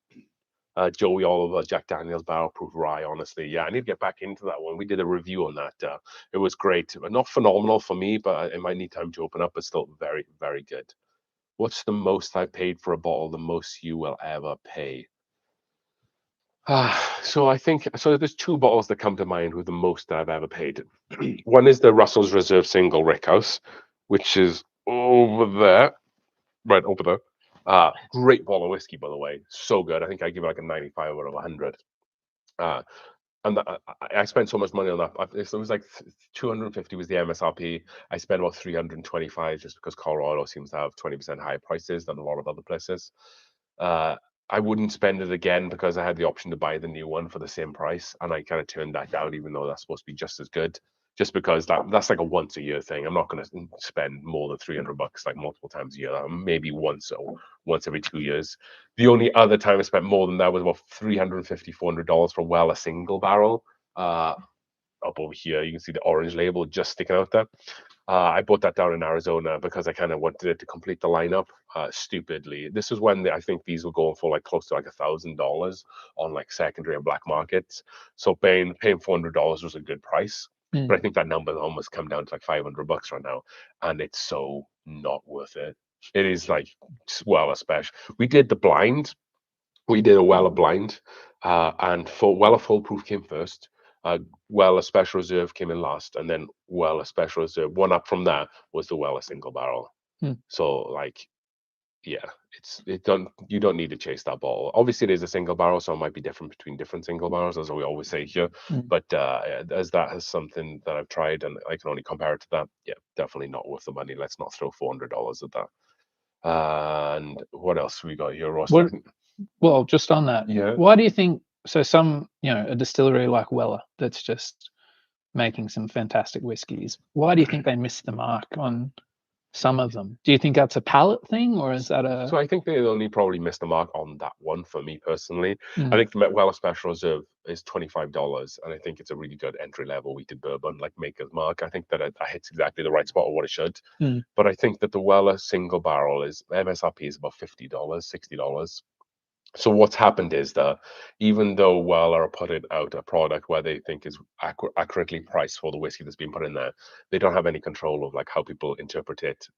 Joey Oliver, Jack Daniel's Barrel Proof Rye. Honestly, yeah, I need to get back into that one. We did a review on that. It was great. Not phenomenal for me, but it might need time to open up. But still, very, very good. What's the most I paid for a bottle? The most you will ever pay? So I think there's two bottles that come to mind with the most that I've ever paid. One is the Russell's Reserve Single Rickhouse, which is over there, right over there. Great bottle of whiskey, by the way. So good. I think I give it like a 95 out of 100. Uh, and I spent so much money on that. It was like 250 was the MSRP. I spent about 325 just because Colorado seems to have 20% higher prices than a lot of other places. I wouldn't spend it again because I had the option to buy the new one for the same price, and I kind of turned that down, even though that's supposed to be just as good. Just because that's like a once a year thing. I'm not going to spend more than $300 like multiple times a year. Maybe once every 2 years. The only other time I spent more than that was about $350, $400 for Weller single barrel. Up over here, you can see the orange label just sticking out there. I bought that down in Arizona because I kind of wanted it to complete the lineup. Stupidly, this is when I think these were going for like close to like $1,000 on like secondary and black markets. So paying $400 was a good price. But I think that number almost come down to like $500 right now, and it's so not worth it. It is like Weller special. We did the blind. We did a Weller blind, and for Weller full proof came first. Weller Special Reserve came in last, and then Weller Special Reserve. One up from that was the Weller single barrel. So like, yeah, you don't need to chase that bottle. Obviously, it is a single barrel, so it might be different between different single barrels, as we always say here. But as that is something that I've tried, and I can only compare it to that, yeah, definitely not worth the money. Let's not throw $400 at that. And what else we got here, Ross? Well, just on that, Yeah. why do you think so? A distillery like Weller that's just making some fantastic whiskies. Why do you think they missed the mark on some of them? Do you think that's a palate thing, or is that a? So I think they only probably missed the mark on that one for me personally. Mm. I think the Weller Special Reserve is $25, and I think it's a really good entry level wheated bourbon, like Maker's Mark. I think that it hits exactly the right spot of what it should. But I think that the Weller single barrel is MSRP is about $50, $60. So what's happened is that even though Weller are putting out a product where they think is accurately priced for the whiskey that's been put in there, they don't have any control of like how people interpret it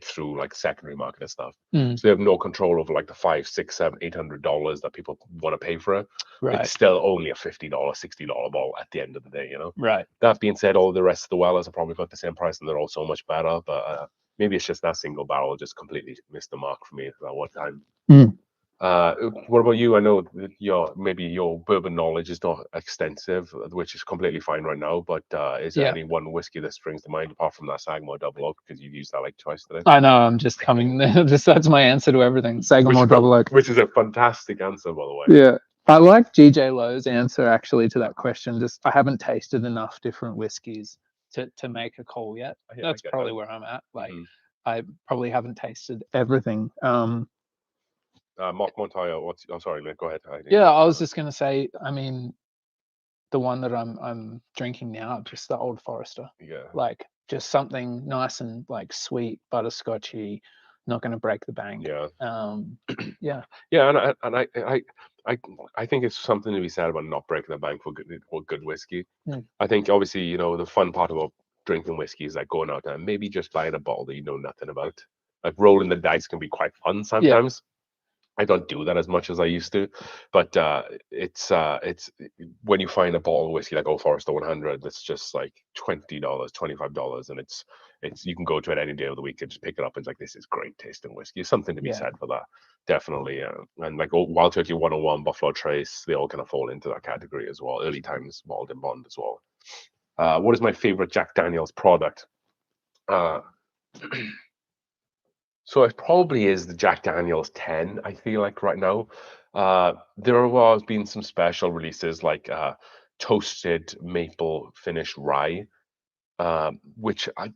through like secondary market and stuff. So they have no control over like the $500, $600, $700, $800 that people want to pay for it. Right. It's still only a $50, $60 bottle at the end of the day, you know? Right. That being said, all the rest of the Wellers are probably got the same price and they're all so much better. But maybe it's just that single barrel just completely missed the mark for me at that one time. What about you? I know that your bourbon knowledge is not extensive, which is completely fine right now. But is there any one whiskey that springs to mind apart from that Sagamore Double Oak, because you've used that like twice today? I know. I'm just coming. That's my answer to everything. Sagamore Double Oak, which is a fantastic answer, by the way. Yeah, I like GJ Lowe's answer actually to that question. Just I haven't tasted enough different whiskeys to make a call yet. That's probably where I'm at. Like I probably haven't tasted everything. Mark Montoya, I'm sorry, mate, go ahead. I was just gonna say, I mean, the one that I'm drinking now, just the Old Forester. Yeah. Like just something nice and like sweet, butterscotchy, not gonna break the bank. Yeah. Yeah. Yeah, and I think it's something to be said about not breaking the bank for good whiskey. I think obviously, the fun part about drinking whiskey is like going out there and maybe just buying a bottle that you know nothing about. Like rolling the dice can be quite fun sometimes. I don't do that as much as I used to, but it's when you find a bottle of whiskey like Old Forester 100 that's just like $20, $25, and it's you can go to it any day of the week and just pick it up and it's like, this is great tasting whiskey. There's something to be said for that, definitely. And like Wild Turkey 101, Buffalo Trace, they all kind of fall into that category as well. Early times Malden Bond as well. What is my favorite Jack Daniel's product? So it probably is the Jack Daniel's 10, I feel like right now. There has been some special releases like toasted maple finish rye, which I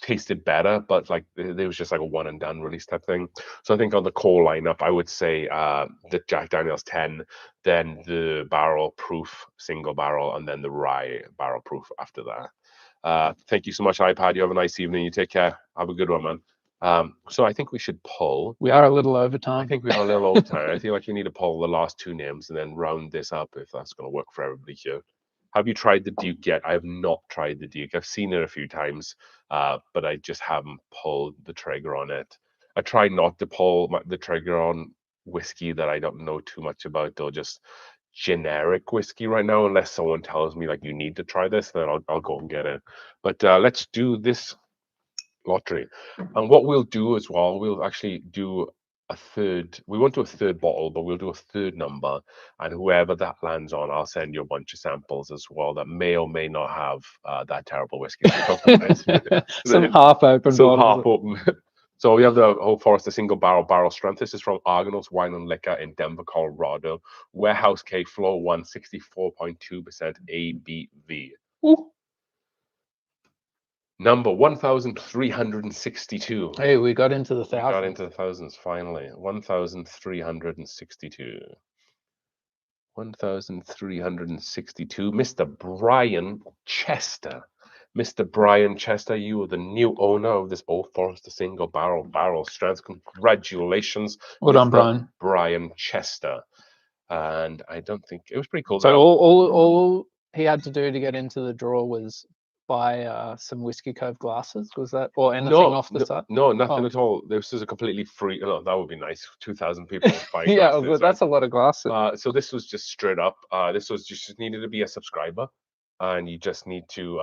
tasted better, but like there was just like a one and done release type thing. So I think on the core lineup, I would say the Jack Daniel's 10, then the barrel proof single barrel, and then the rye barrel proof after that. Thank you so much, iPad. You have a nice evening. You take care. Have a good one, man. So I think we should pull. We are a little over I time. think we are a little over time. I feel like you need to pull the last two names and then round this up if that's going to work for everybody here. Have you tried the Duke yet? I have not tried the Duke. I've seen it a few times, but I just haven't pulled the trigger on it. I try not to pull the trigger on whiskey that I don't know too much about, or just generic whiskey right now, unless someone tells me like you need to try this, then I'll go and get it. But let's do this lottery. And what we'll do as well, we'll actually do a third. We won't do a third bottle, but we'll do a third number. And whoever that lands on, I'll send you a bunch of samples as well that may or may not have that terrible whiskey. Some half-open Some bottles. half open. So we have the Old Forester single barrel strength. This is from Argonauts Wine and Liquor in Denver, Colorado. Warehouse K Flow 164.2% ABV. Ooh. Number 1,362. Hey, we got into the We got thousands. into the thousands finally. 1,362. 1,362. Mr. Brian Chester. Mr. Brian Chester, you are the new owner of this Old Forester single barrel strength. Congratulations, Well done, Mr. Brian. Brian Chester. And I don't think it was pretty cool. So all he had to do to get into the draw was buy some WhiskeyCove glasses. Was that or anything off the side? No, nothing at all. This is a completely free. Oh, that would be nice. 2,000 people buying Yeah, glasses, well, that's a lot of glasses. so this was just straight up. This was just needed to be a subscriber, and you just need to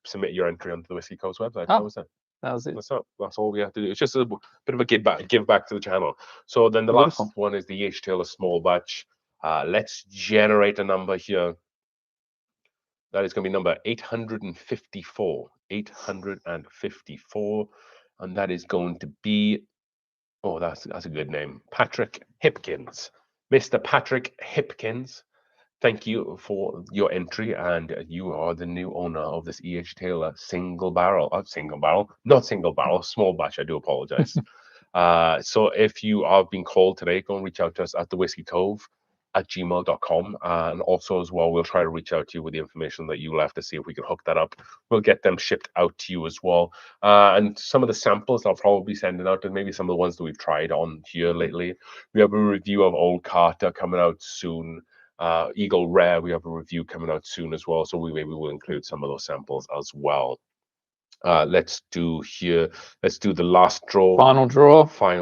submit your entry onto the WhiskeyCove's website. That was it. That was it. That's all we have to do. It's just a bit of a give back to the channel. So then the Beautiful. last one is the H Taylor small batch. Let's generate a number here. That is going to be number 854. 854. And that is going to be, oh, that's a good name. Patrick Hipkins. Mr. Patrick Hipkins, thank you for your entry. And you are the new owner of this E.H. Taylor small barrel, small batch. I do apologize. So if you are being called today, go and reach out to us at TheWhiskeyCove@gmail.com. And also as well, we'll try to reach out to you with the information that you left to see if we can hook that up. We'll get them shipped out to you as well. And some of the samples I'll probably be sending out, and maybe some of the ones that we've tried on here lately. We have a review of Old Carter coming out soon. Eagle Rare, we have a review coming out soon as well. So maybe we'll include some of those samples as well. Let's do the last draw. Final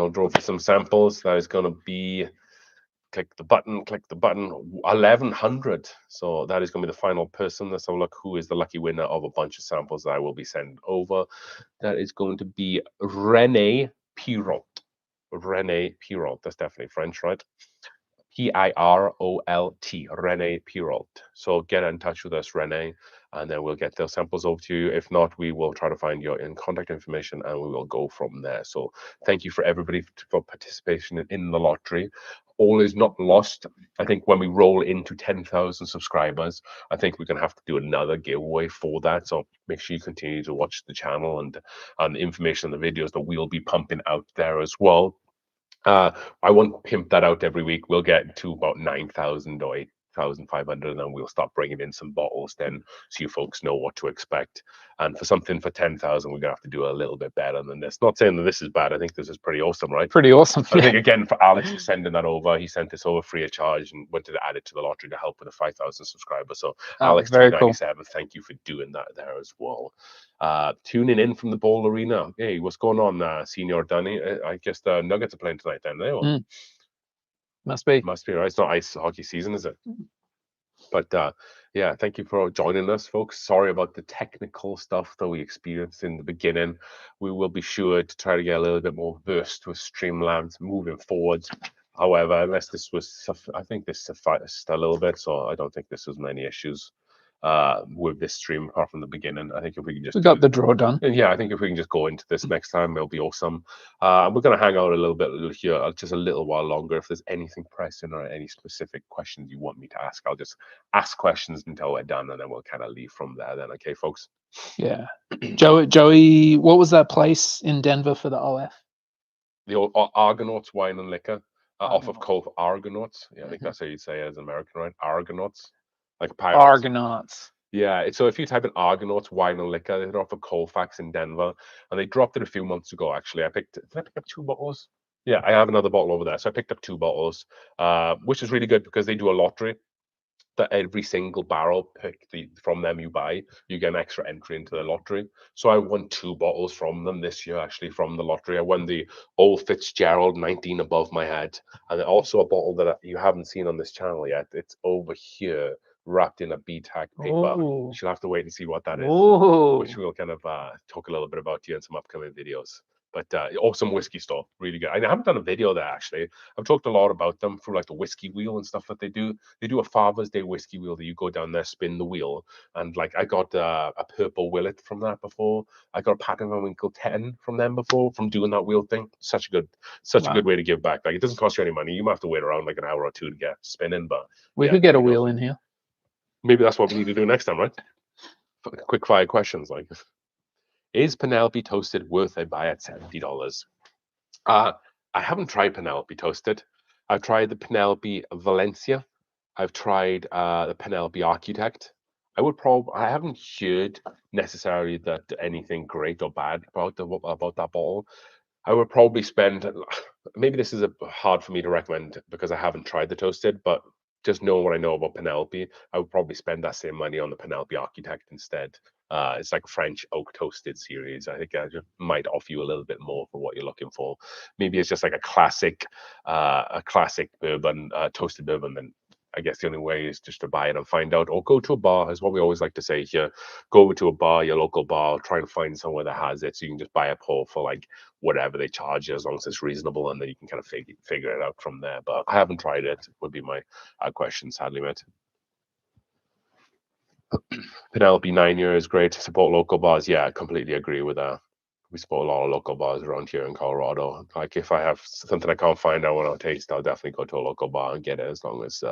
draw For some samples. That is going to be, click the button, 1,100. So that is going to be the final person. Let's have a look who is the lucky winner of a bunch of samples that I will be sending over. That is going to be Rene Pirot. Rene Pirot. That's definitely French, right? Pirolt, Rene Pirot. So get in touch with us, Rene, and then we'll get those samples over to you. If not, we will try to find your contact information and we will go from there. So thank you for everybody for participation in the lottery. All is not lost. I think when we roll into 10,000 subscribers, I think we're going to have to do another giveaway for that. So make sure you continue to watch the channel and the information and the videos that we'll be pumping out there as well. I won't pimp that out every week. We'll get to about 9,000 or 8,500, and then we'll start bringing in some bottles then, so you folks know what to expect. And for something for 10,000, we're gonna have to do a little bit better than this. Not saying that this is bad. I think this is pretty awesome, right? Pretty awesome. I think again for Alex for sending that over, he sent this over free of charge and wanted to add it to the lottery to help with the 5,000 subscribers. So Alex very cool. 297, thank you for doing that there as well. Tuning in from the Bowl Arena. Hey, what's going on, Senior Dunny? I guess the Nuggets are playing tonight then. Must be right. It's not ice hockey season, is it? But yeah, thank you for joining us, folks. Sorry about the technical stuff that we experienced in the beginning. We will be sure to try to get a little bit more versed with Streamlabs moving forward. However, unless this was, I think this sufficed a little bit, so I don't think this was many issues with this stream apart from the beginning. I think if we can just got the draw done. Yeah, I think if we can just go into this next time, it'll be awesome. We're going to hang out a little bit here, just a little while longer. If there's anything pressing or any specific questions you want me to ask, I'll just ask questions until we're done, and then we'll kind of leave from there then. Okay, folks? Yeah. Joey, what was that place in Denver for the OF? The old Argonauts Wine and Liquor, off of Cove. Argonauts. Yeah, I think that's how you'd say it as an American, right? Argonauts. Like pirates. Argonauts. Yeah, so if you type in Argonauts wine and liquor, they're off of Colfax in Denver, and they dropped it a few months ago. Actually, did I pick up 2 bottles? Yeah, I have another bottle over there, so I picked up 2 bottles, which is really good because they do a lottery. That every single barrel from them you buy, you get an extra entry into the lottery. So I won 2 bottles from them this year, actually, from the lottery. I won the Old Fitzgerald 19 above my head, and then also a bottle that you haven't seen on this channel yet. It's over here, wrapped in a BTAC paper. Oh, You'll have to wait and see what that is, which oh, we'll kind of talk a little bit about here in some upcoming videos. But awesome whiskey store, really good. I haven't done a video there actually. I've talked a lot about them through like the whiskey wheel and stuff that they do. They do a Father's Day whiskey wheel that you go down there, spin the wheel, and like I got a purple Willet from that before. I got a Pandarin Winkle 10 from them before from doing that wheel thing. Such a wow. good way to give back. Like it doesn't cost you any money. You might have to wait around like an hour or two to get spinning, but We yeah, could get a really wheel awesome. in here. Maybe that's what we need to do next time, right? Quick fire questions like, is Penelope Toasted worth a buy at $70? I haven't tried Penelope Toasted. I've tried the Penelope Valencia. I've tried the Penelope Architect. I haven't heard necessarily that anything great or bad about that bottle. I would probably spend, maybe this is hard for me to recommend because I haven't tried the toasted, but just knowing what I know about Penelope, I would probably spend that same money on the Penelope Architect instead. It's like French oak toasted series. I think I just might offer you a little bit more for what you're looking for. Maybe it's just like a classic bourbon, toasted bourbon. Then I guess the only way is just to buy it and find out, or go to a bar, is what we always like to say here. Go over to a bar, your local bar, try and find somewhere that has it, so you can just buy a pour for like whatever they charge you, as long as it's reasonable, and then you can kind of figure it out from there. But I haven't tried it. Would be my question, sadly, mate. Penelope 9 years, great. Support local bars. Yeah, I completely agree with that. We support a lot of local bars around here in Colorado. Like if I have something I can't find I want to taste, I'll definitely go to a local bar and get it as long as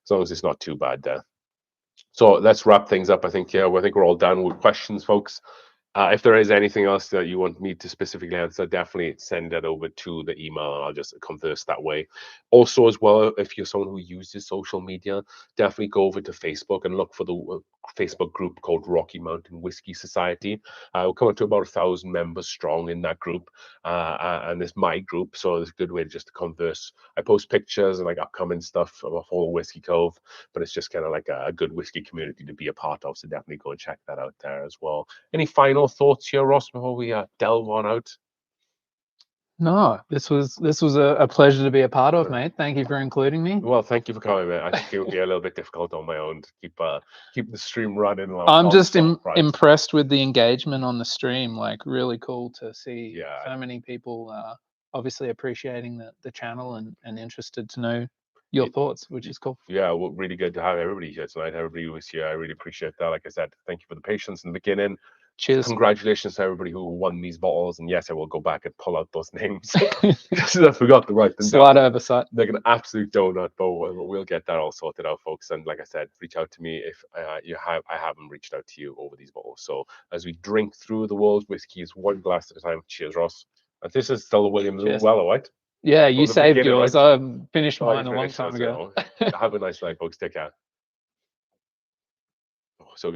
it's not too bad there. So let's wrap things up. I think I think we're all done with questions, folks. If there is anything else that you want me to specifically answer, definitely send that over to the email and I'll just converse that way. Also, as well, if you're someone who uses social media, definitely go over to Facebook and look for the Facebook group called Rocky Mountain Whiskey Society. We're coming to about 1,000 members strong in that group, and it's my group, so it's a good way just to converse. I post pictures and like upcoming stuff of all Whiskey Cove, but it's just kind of like a good whiskey community to be a part of. So definitely go and check that out there as well. Any final thoughts here, Ross, before we delve on out? No, this was a pleasure to be a part of, mate. Thank you for including me. Well, thank you for coming, mate. I think it would be a little bit difficult on my own to keep the stream running. I'm just impressed with the engagement on the stream. Like, really cool to see so many people obviously appreciating the channel and interested to know your thoughts, which is cool. Yeah, well, really good to have everybody here tonight. Everybody was here. I really appreciate that. Like I said, thank you for the patience in the beginning. Cheers. Congratulations to everybody who won these bottles. And yes, I will go back and pull out those names because I forgot to write them down. Slight oversight. Like an absolute donut, but we'll get that all sorted out, folks. And like I said, reach out to me if I haven't reached out to you over these bottles. So as we drink through the world's whiskeys, one glass at a time. Cheers, Ross. And this is still the Williams Weller, right? Yeah, you saved yours. Right? I finished mine a long time ago. Have a nice night, folks. Take care.